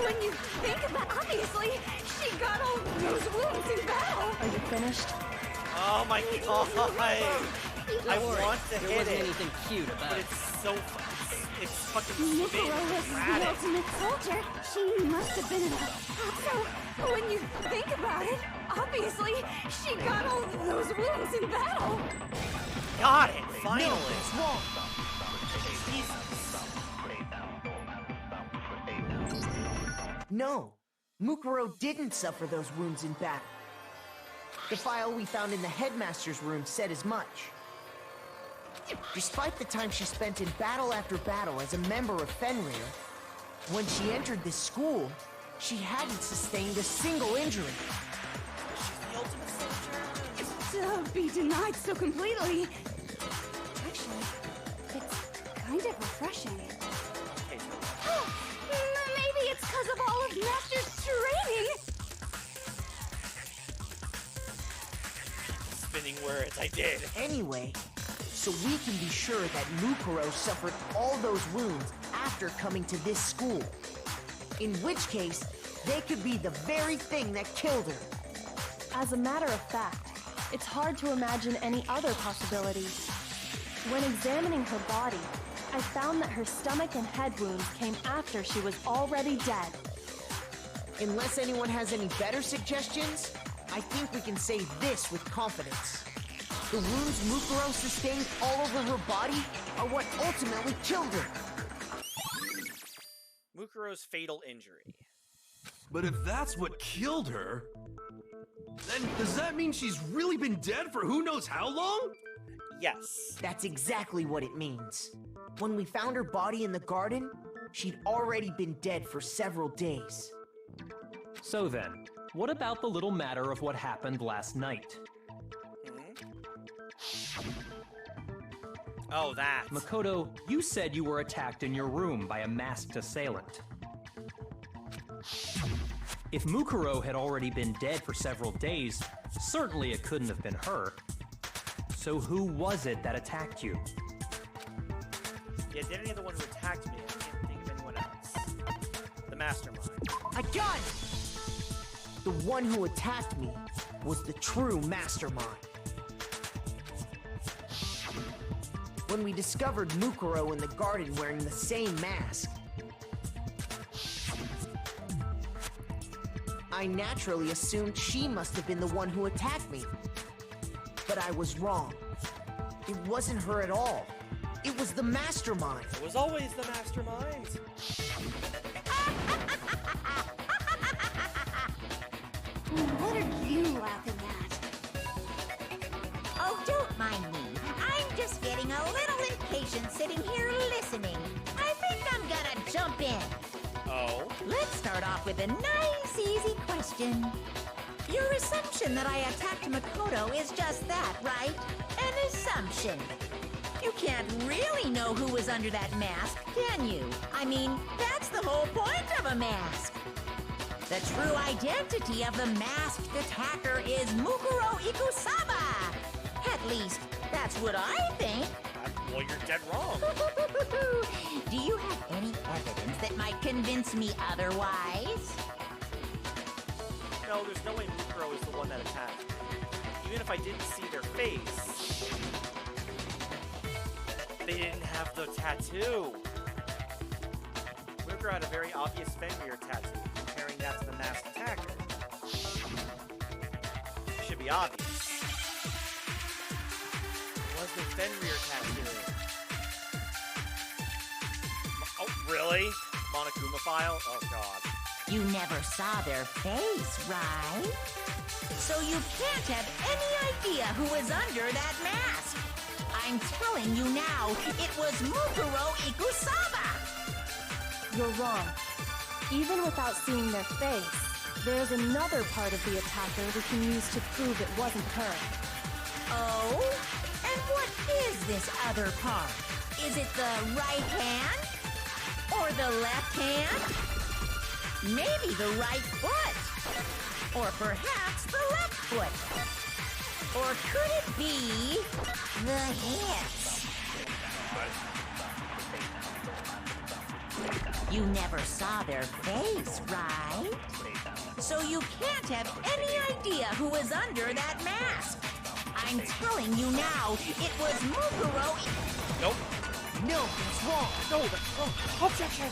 when you think about it, obviously, she got all those wounds in battle. Are you finished? Oh my god! I want to there hit wasn't it, anything cute about but it. it's fucking Mukuro spin. was the ultimate soldier. She must have been in a... So, when you think about it, obviously, she got all those wounds in battle. Got it! Finally! No, it's wrong. No, Mukuro didn't suffer those wounds in battle. The file we found in the headmaster's room said as much. Despite the time she spent in battle after battle as a member of Fenrir, when she entered this school, she hadn't sustained a single injury. To be denied so completely. Actually, it's kind of refreshing. Maybe it's because of all of Master's training. Spinning words, I did. Anyway, so we can be sure that Mukuro suffered all those wounds after coming to this school. In which case, they could be the very thing that killed her. As a matter of fact, it's hard to imagine any other possibilities. When examining her body, I found that her stomach and head wounds came after she was already dead. Unless anyone has any better suggestions, I think we can say this with confidence. The wounds Mukuro sustained all over her body are what ultimately killed her. Mukuro's fatal injury. But if that's what killed her, then does that mean she's really been dead for who knows how long? Yes. That's exactly what it means. When we found her body in the garden, she'd already been dead for several days. So then, what about the little matter of what happened last night? Oh, that. Makoto, you said you were attacked in your room by a masked assailant. If Mukuro had already been dead for several days, certainly it couldn't have been her. So who was it that attacked you? Yeah, Danny, the one who attacked me. I can't think of anyone else. The mastermind. I got it! The one who attacked me was the true mastermind. When we discovered Mukuro in the garden wearing the same mask, I naturally assumed she must have been the one who attacked me. But I was wrong. It wasn't her at all. It was the mastermind. It was always the mastermind. What are you laughing at? Oh, don't mind me. I'm just getting a little impatient sitting here listening. I think I'm gonna jump in. Oh? Let's start off with a nice, easy question. Your assumption that I attacked Makoto is just that, right? An assumption. You can't really know who was under that mask, can you? I mean, that's the whole point of a mask. The true identity of the masked attacker is Mukuro Ikusaba. At least, that's what I think. Well, you're dead wrong. Do you have any evidence that might convince me otherwise? No, there's no way Mukuro is the one that attacked me. Even if I didn't see their face, they didn't have the tattoo. Mukuro had a very obvious Fenrir tattoo, comparing that to the masked attacker. It should be obvious. It was the Fenrir tattoo. Oh, really? Monokuma file? Oh, God. You never saw their face, right? So you can't have any idea who was under that mask. I'm telling you now, it was Mukuro Ikusaba! You're wrong. Even without seeing their face, there's another part of the attacker we can use to prove it wasn't her. Oh? And what is this other part? Is it the right hand? Or the left hand? Maybe the right foot? Or perhaps the left foot? Or could it be the hips? You never saw their face, right? So you can't have any idea who was under that mask. I'm telling you now, it was Mukuro. Nope. No, it's wrong. No, that's wrong. Objection!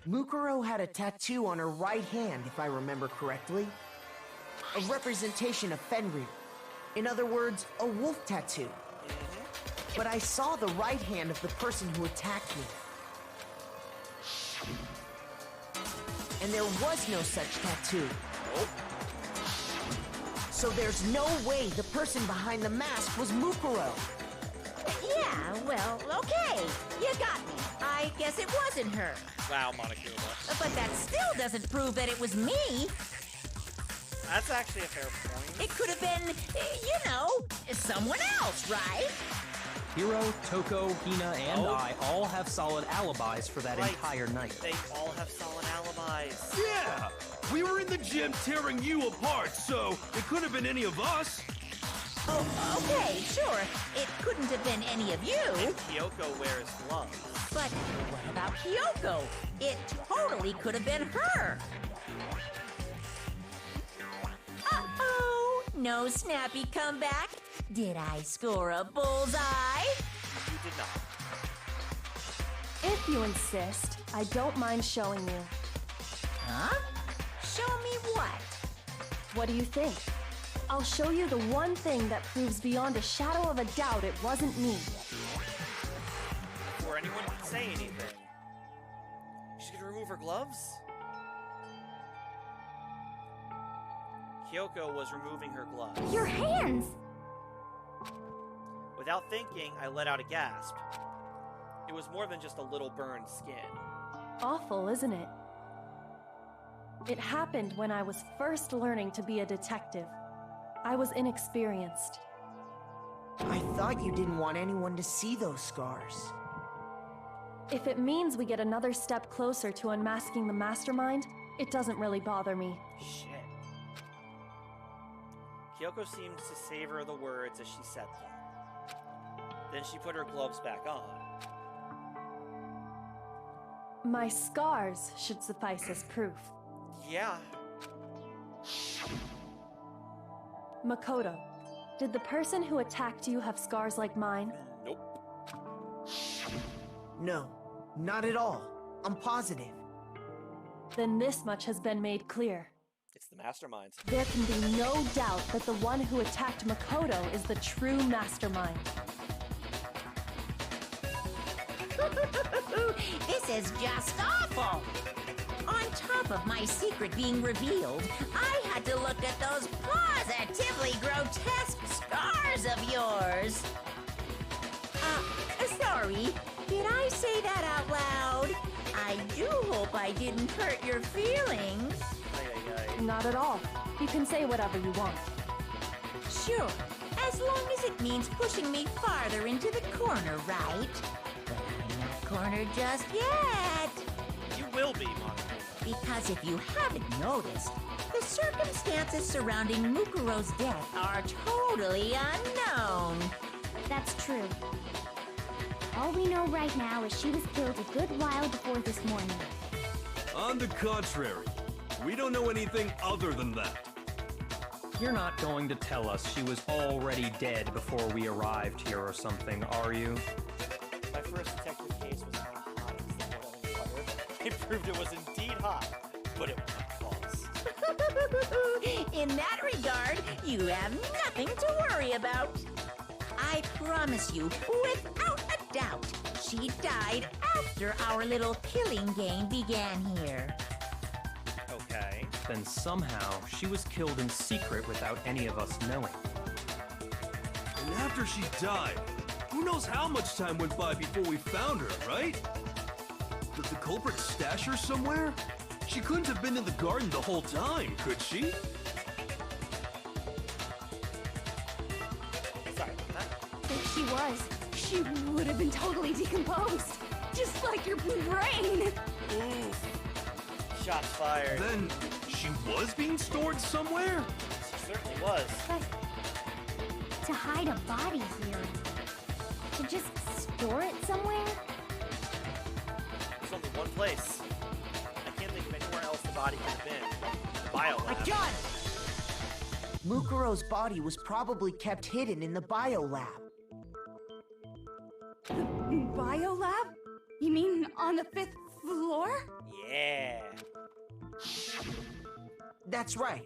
Mukuro had a tattoo on her right hand, if I remember correctly. A representation of Fenrir. In other words, a wolf tattoo. But I saw the right hand of the person who attacked me. And there was no such tattoo. So there's no way the person behind the mask was Mukuro. Yeah, well, okay. You got me. I guess it wasn't her. Wow, Monokuma. But that still doesn't prove that it was me. That's actually a fair point. It could have been, you know, someone else, right? Hiro, Toko, Hina, and I all have solid alibis for that entire night. They all have solid alibis. Yeah! We were in the gym tearing you apart, so it couldn't have been any of us. Oh, okay, sure. It couldn't have been any of you. And Kyoko wears gloves. But what about Kyoko? It totally could have been her. Uh-oh, no snappy comeback. Did I score a bullseye? You did not. If you insist, I don't mind showing you. Huh? Show me what? What do you think? I'll show you the one thing that proves beyond a shadow of a doubt it wasn't me. Before anyone could say anything. She could remove her gloves? Kyoko was removing her gloves. Your hands! Without thinking, I let out a gasp. It was more than just a little burned skin. Awful, isn't it? It happened when I was first learning to be a detective. I was inexperienced. I thought you didn't want anyone to see those scars. If it means we get another step closer to unmasking the mastermind, it doesn't really bother me. Shit. Kyoko seemed to savor the words as she said them. Then she put her gloves back on. My scars should suffice as proof. Yeah. Makoto, did the person who attacked you have scars like mine? Nope. No, not at all. I'm positive. Then this much has been made clear. It's the mastermind. There can be no doubt that the one who attacked Makoto is the true mastermind. This is just awful! On top of my secret being revealed, I had to look at those positively grotesque scars of yours. Sorry, did I say that out loud? I do hope I didn't hurt your feelings. Not at all. You can say whatever you want. Sure, as long as it means pushing me farther into the corner, right? But I'm not cornered just yet. You will be, Monica. Because if you haven't noticed, the circumstances surrounding Mukuro's death are totally unknown. That's true. All we know right now is she was killed a good while before this morning. On the contrary, we don't know anything other than that. You're not going to tell us she was already dead before we arrived here or something, are you? My first detective case was how hot is the boiling water. It proved it was indeed hot, but it wasn't false. In that regard, you have nothing to worry about. I promise you, without a doubt, she died after our little killing game began here. Okay. Then somehow she was killed in secret without any of us knowing. And after she died, who knows how much time went by before we found her, right? Did the culprit stash her somewhere? She couldn't have been in the garden the whole time, could she? Sorry about that. If she was, she would have been totally decomposed. Just like your brain. Shots fired. Then she was being stored somewhere? She certainly was. But to hide a body here, to just store it somewhere? There's only one place. I can't think of anywhere else the body could have been. The biolab. My gun! Mukuro's body was probably kept hidden in the biolab. Biolab? You mean on the 5th floor? Yeah. That's right.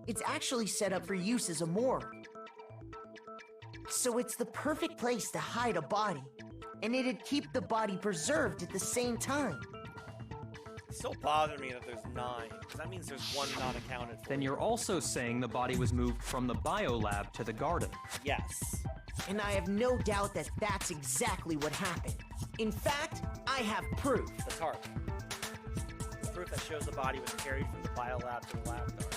It's actually set up for use as a morgue. So it's the perfect place to hide a body, and it'd keep the body preserved at the same time. It still bothers me that there's 9, because that means there's one not accounted for. Then you're also saying the body was moved from the biolab to the garden. Yes. And I have no doubt that that's exactly what happened. In fact, I have proof. The tarp. The proof that shows the body was carried from the biolab to the lab guard.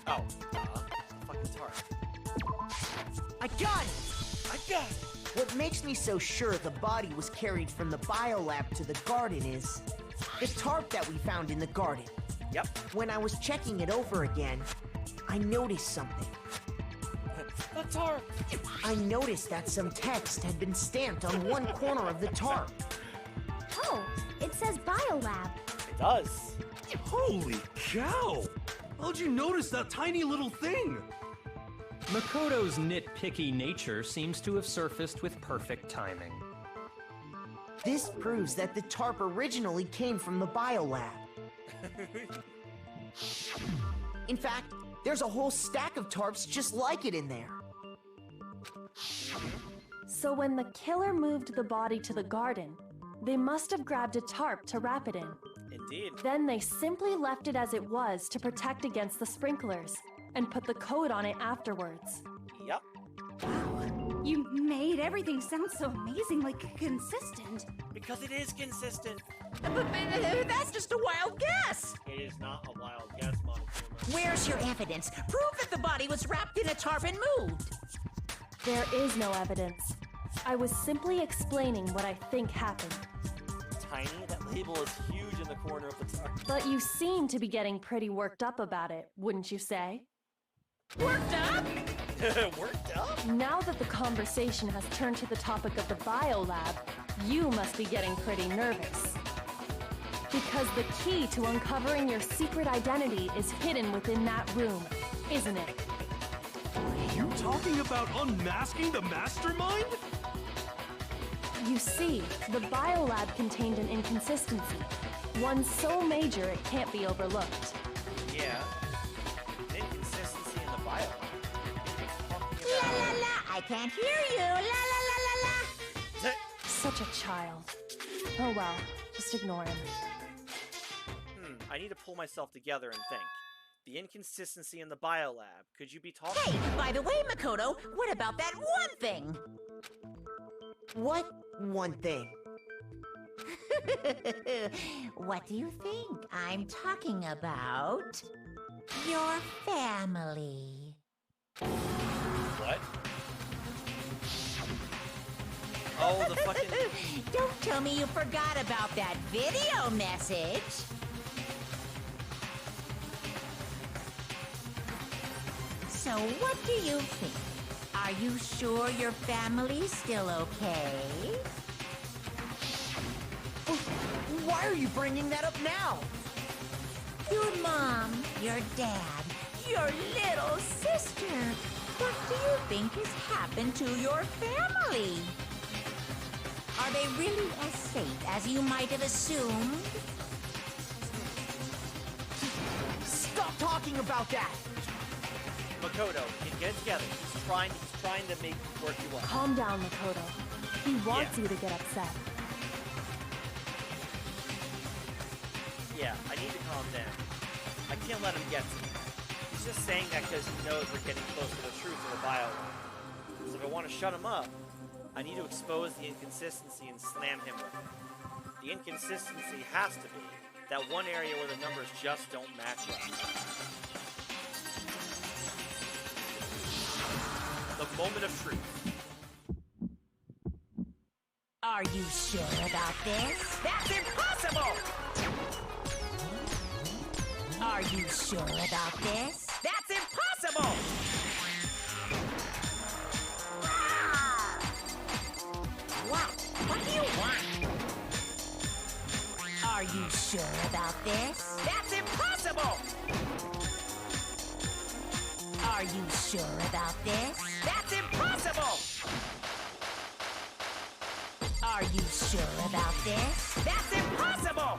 Oh, fucking tarp. I got it! I got it! What makes me so sure the body was carried from the biolab to the garden is the tarp that we found in the garden. Yep. When I was checking it over again, I noticed something. The tarp! I noticed that some text had been stamped on one corner of the tarp. Oh, it says Biolab. It does. Holy cow! How'd you notice that tiny little thing? Makoto's nitpicky nature seems to have surfaced with perfect timing. This proves that the tarp originally came from the biolab. In fact, there's a whole stack of tarps just like it in there. So when the killer moved the body to the garden, they must have grabbed a tarp to wrap it in. Indeed. Then they simply left it as it was to protect against the sprinklers, and put the coat on it afterwards. Yep. Wow, you made everything sound so amazingly consistent. Because it is consistent. But that's just a wild guess. It is not a wild guess, Monokuma. Where's your evidence? Prove that the body was wrapped in a tarp and moved. There is no evidence. I was simply explaining what I think happened. Tiny? That label is huge in the corner of the target. But you seem to be getting pretty worked up about it, wouldn't you say? Worked up? Worked up? Now that the conversation has turned to the topic of the biolab, you must be getting pretty nervous. Because the key to uncovering your secret identity is hidden within that room, isn't it? You talking about unmasking the mastermind? You see, the biolab contained an inconsistency. One so major it can't be overlooked. Yeah. An inconsistency in the biolab. La la la, I can't hear you. La la la la la. Such a child. Oh well, just ignore him. I need to pull myself together and think. The inconsistency in the biolab. Could you be talking? Hey, by the way, Makoto, what about that one thing? What one thing? What do you think? I'm talking about your family. What? Oh, the fucking... Don't tell me you forgot about that video message. So what do you think? Are you sure your family's still okay? Why are you bringing that up now? Your mom, your dad, your little sister. What do you think has happened to your family? Are they really as safe as you might have assumed? Stop talking about that! Makoto, get it together. He's trying to make work you up. Calm down, Makoto. He wants you to get upset. Yeah, I need to calm down. I can't let him get to me. He's just saying that because he knows we're getting close to the truth of the biolab. So if I want to shut him up, I need to expose the inconsistency and slam him with it. The inconsistency has to be that one area where the numbers just don't match up. The moment of truth. Are you sure about this? That's impossible! Are you sure about this? That's impossible! What do you want? Are you sure about this? That's impossible! Are you sure about this? That's impossible! Are you sure about this? That's impossible!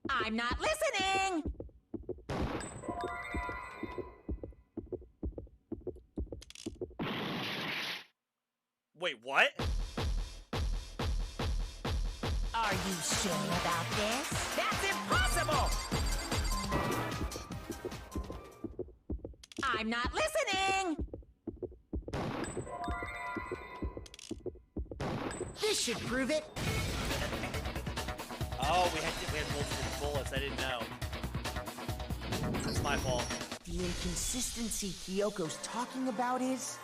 I'm not listening! Wait, what? Are you sure about this? That's impossible! I'm not listening! This should prove it. Oh, we had multiple bullets. I didn't know. That's my fault. The inconsistency Kyoko's talking about is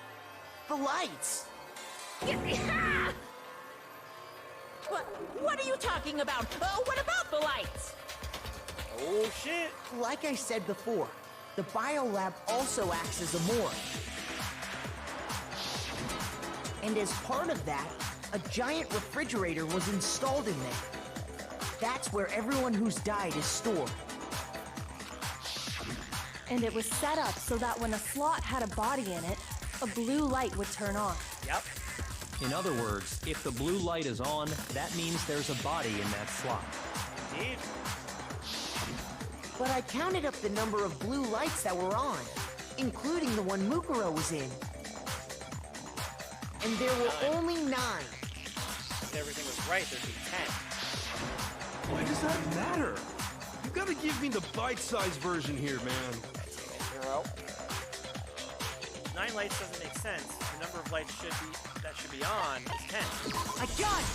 the lights. What are you talking about? What about the lights? Oh, shit. Like I said before, the biolab also acts as a morgue. And as part of that, a giant refrigerator was installed in there. That's where everyone who's died is stored. And it was set up so that when a slot had a body in it, a blue light would turn on. Yep. In other words, if the blue light is on, that means there's a body in that slot. Indeed. But I counted up the number of blue lights that were on, including the one Mukuro was in. And there were only 9. If everything was right, there'd be 10. Why does that matter? You gotta give me the bite-sized version here, man. 0. 9 lights doesn't make sense. The number of lights that should be on is 10. I got it!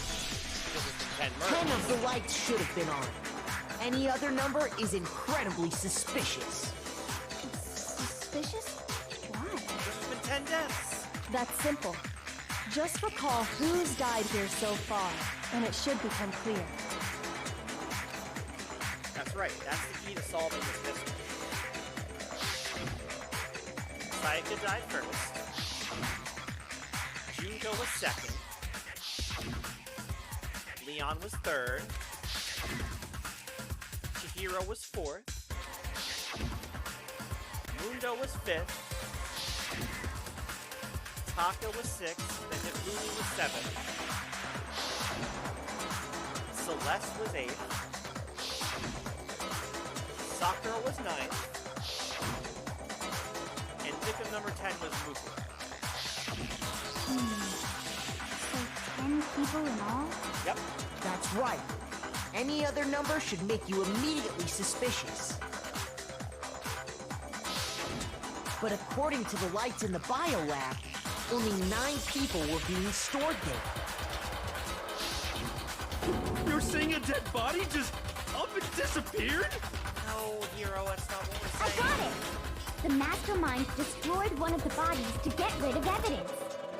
Because it's been 10 murders. 10 of the lights should have been on. Any other number is incredibly suspicious. Suspicious? Why? There's been 10 deaths. That's simple. Just recall who's died here so far, and it should become clear. That's right, that's the key to solving this mystery. Sayaka died first. Junko was second. Leon was third. Chihiro was fourth. Mundo was fifth. Taka was sixth. And Hifumi was seventh. Celeste was eighth. Sakura was ninth. And victim number 10 was Mukuro. So 10 people in all? Yep. That's right. Any other number should make you immediately suspicious. But according to the lights in the biolab, only 9 people were being stored there. You're saying a dead body just up and disappeared? No, Hero, that's not what we're I saying. got it! The mastermind destroyed one of the bodies to get rid of evidence.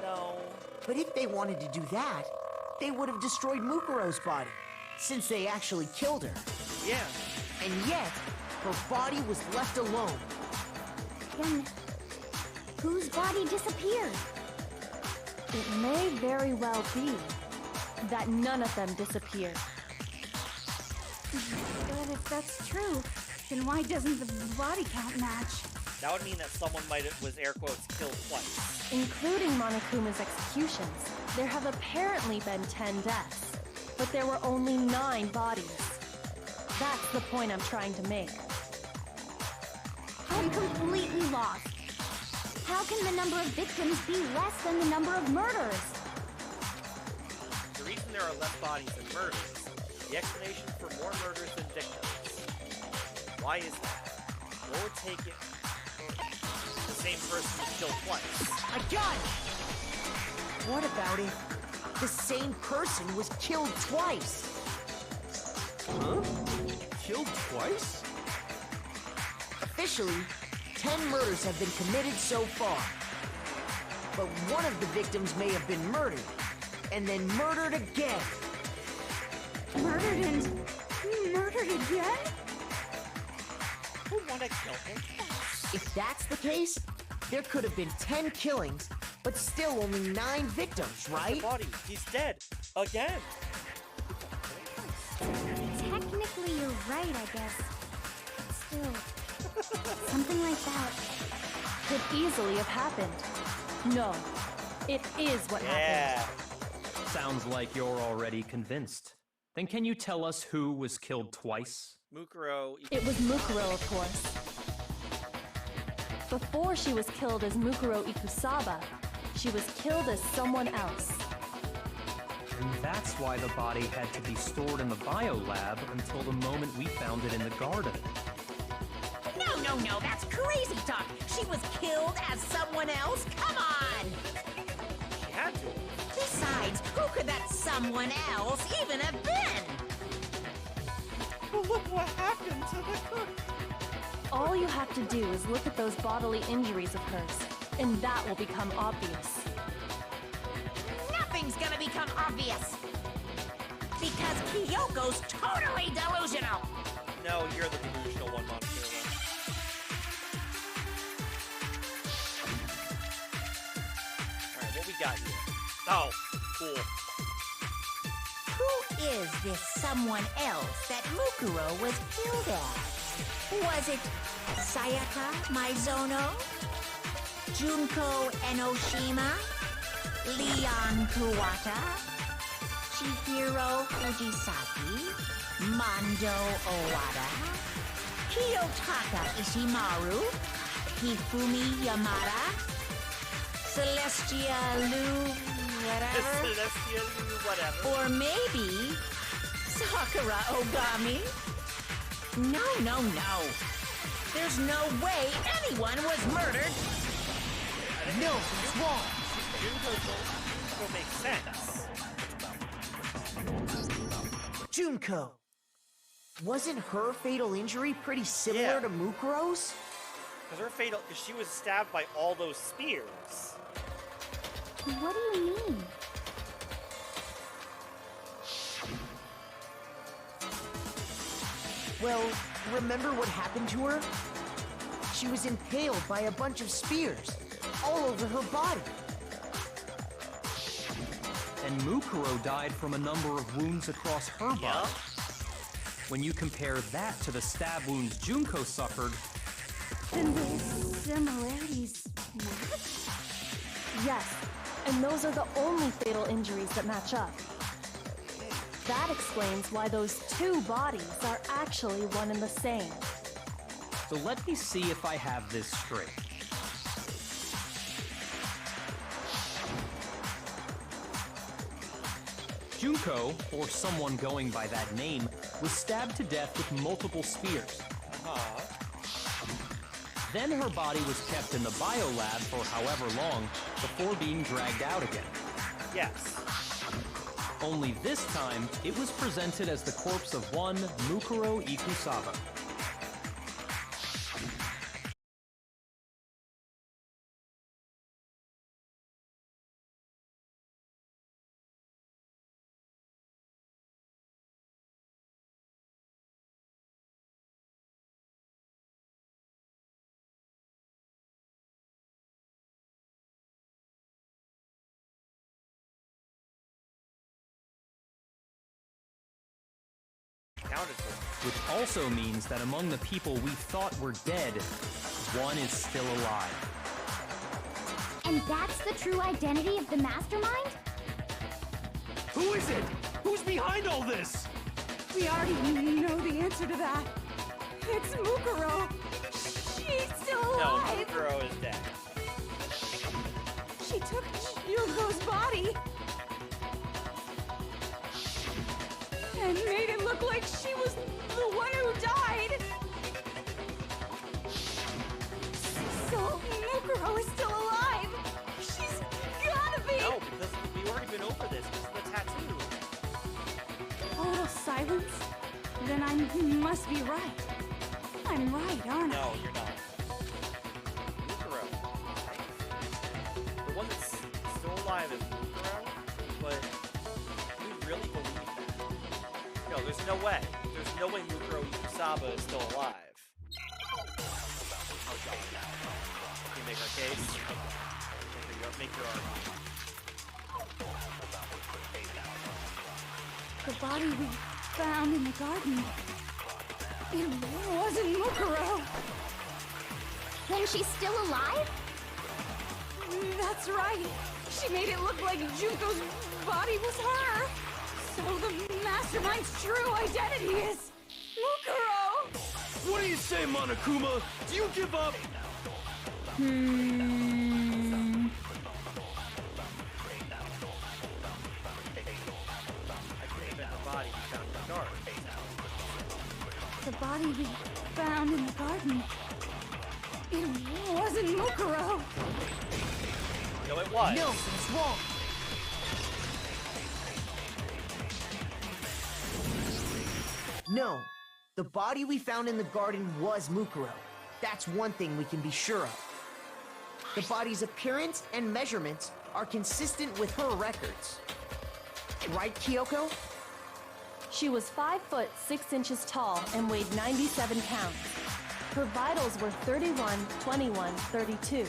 No. But if they wanted to do that, they would have destroyed Mukuro's body, since they actually killed her. Yeah. And yet, her body was left alone. Then, whose body disappeared? It may very well be that none of them disappeared. But if that's true, then why doesn't the body count match? That would mean that someone was air quotes killed twice. Including Monokuma's executions, there have apparently been 10 deaths, but there were only 9 bodies. That's the point I'm trying to make. I'm completely lost. How can the number of victims be less than the number of murders? The reason there are less bodies than murders, the explanation for more murders than victims. Why is that? What would take it the same person was killed twice? I got it! What about if the same person was killed twice? Huh? Killed twice? Officially, 10 murders have been committed so far. But one of the victims may have been murdered, and then murdered again. Murdered and murdered again? Who want to kill him twice? If that's the case, there could have been 10 killings, but still only 9 victims, right? The body, he's dead. Again. Technically, you're right, I guess. Still, something like that. Could easily have happened. No, it is what happened. Sounds like you're already convinced. Then can you tell us who was killed twice? Mukuro. It was Mukuro, of course. Before she was killed as Mukuro Ikusaba, she was killed as someone else. And that's why the body had to be stored in the biolab until the moment we found it in the garden. No, that's crazy talk. She was killed as someone else? Come on! She had to. Besides, who could that someone else even have been? Well, look what happened to the cook. All you have to do is look at those bodily injuries of hers, and that will become obvious. Nothing's gonna become obvious. Because Kyoko's totally delusional. No, you're the delusional one, Montero. Alright, what we got here? Oh, cool. Who is this someone else that Mukuro was killed as? Was it Sayaka Maizono? Junko Enoshima? Leon Kuwata? Chihiro Fujisaki? Mondo Owada? Kiyotaka Ishimaru? Hifumi Yamada? Celestia Lu whatever? Celestia Lu whatever. Or maybe Sakura Ogami? No. There's no way anyone was murdered. No, it's wrong. Junko will make sense. Junko. Wasn't her fatal injury pretty similar to Mukuro's? Because she was stabbed by all those spears. What do you mean? Well, remember what happened to her? She was impaled by a bunch of spears, all over her body. And Mukuro died from a number of wounds across her body. When you compare that to the stab wounds Junko suffered... Then the similarities match? Yes, and those are the only fatal injuries that match up. That explains why those two bodies are actually one and the same. So let me see if I have this straight. Junko, or someone going by that name, was stabbed to death with multiple spears. Then her body was kept in the biolab for however long before being dragged out again. Yes. Only this time, it was presented as the corpse of one Mukuro Ikusaba. Which also means that among the people we thought were dead, one is still alive. And that's the true identity of the mastermind? Who is it? Who's behind all this? We already know the answer to that. It's Mukuro. She's still alive. No, Mukuro is dead. She took Junko's body and made it look like she was the one who died. So Mukuro is still alive. She's gotta be. No, because we've already been over this. This is the tattoo. Total silence? Then I must be right. I'm right, aren't I? No, you're not. Mukuro. The one that's still alive is Mukuro, but we really believe that. No, there's no way. There's no way Mukuro Ikusaba is still alive. Oh god. Can you make our case? Make your argument. The body we found in the garden. It wasn't Mukuro. Then she's still alive? That's right. She made it look like Junko's body was her. So the mastermind's true identity is Mukuro. What do you say, Monokuma? Do you give up? I could have been the body we found in the garden. The body we found in the garden. It wasn't Mukuro. No, it was. Nelson's wrong. No, the body we found in the garden was Mukuro. That's one thing we can be sure of. The body's appearance and measurements are consistent with her records. Right, Kyoko? She was 5 foot 6 inches tall and weighed 97 pounds. Her vitals were 31, 21, 32.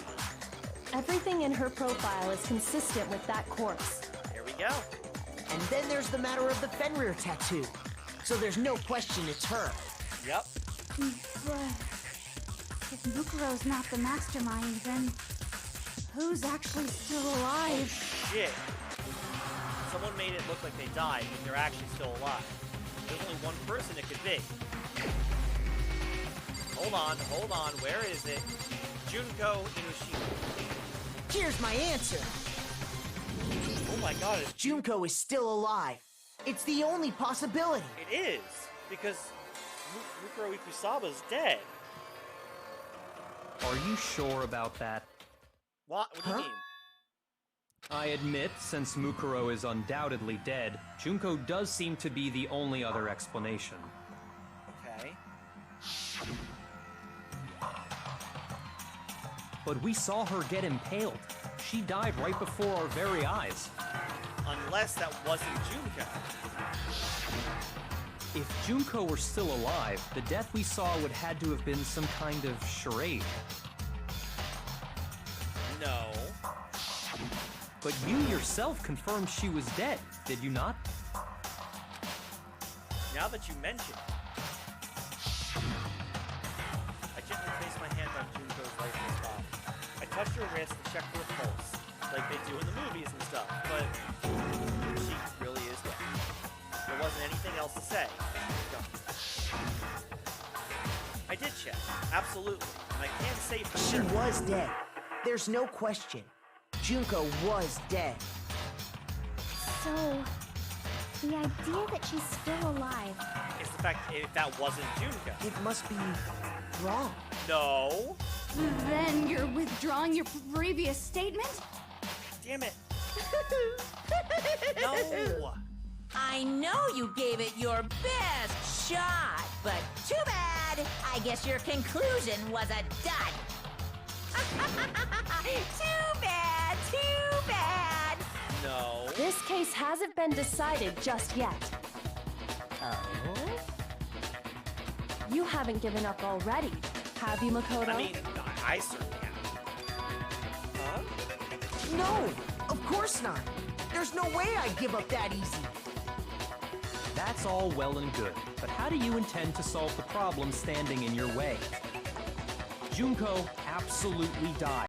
Everything in her profile is consistent with that corpse. Here we go. And then there's the matter of the Fenrir tattoo. So there's no question it's her. Yep. But if Mukuro's not the mastermind, then who's actually still alive? Shit. Someone made it look like they died, but they're actually still alive. There's only one person it could be. Hold on. Where is it? Junko Inoshima. Here's my answer. Oh my god, it's Junko is still alive. It's the only possibility. It is, because Mukuro Ikusaba's dead. Are you sure about that? What do you mean? I admit, since Mukuro is undoubtedly dead, Junko does seem to be the only other explanation. Okay. But we saw her get impaled. She died right before our very eyes. Unless that wasn't Junko. If Junko were still alive, the death we saw would had to have been some kind of charade. No. But you yourself confirmed she was dead, did you not? Now that you mention it, I gently place my hand on Junko's lifeless body. I touch her wrist and check for a pulse, like they do in the movies and stuff, but she really is dead. There wasn't anything else to say. I did check, absolutely, and I can't say for She sure. was dead. There's no question. Junko was dead. So, the idea that she's still alive. It's the fact if that wasn't Junko. It must be wrong. No. Then you're withdrawing your previous statement? Damn it. No. I know you gave it your best shot, but too bad. I guess your conclusion was a dud. Too bad, too bad. No. This case hasn't been decided just yet. Oh? You haven't given up already, have you, Makoto? I mean, I certainly have. Huh? No, of course not. There's no way I'd give up that easy. That's all well and good, but how do you intend to solve the problem standing in your way? Junko absolutely died.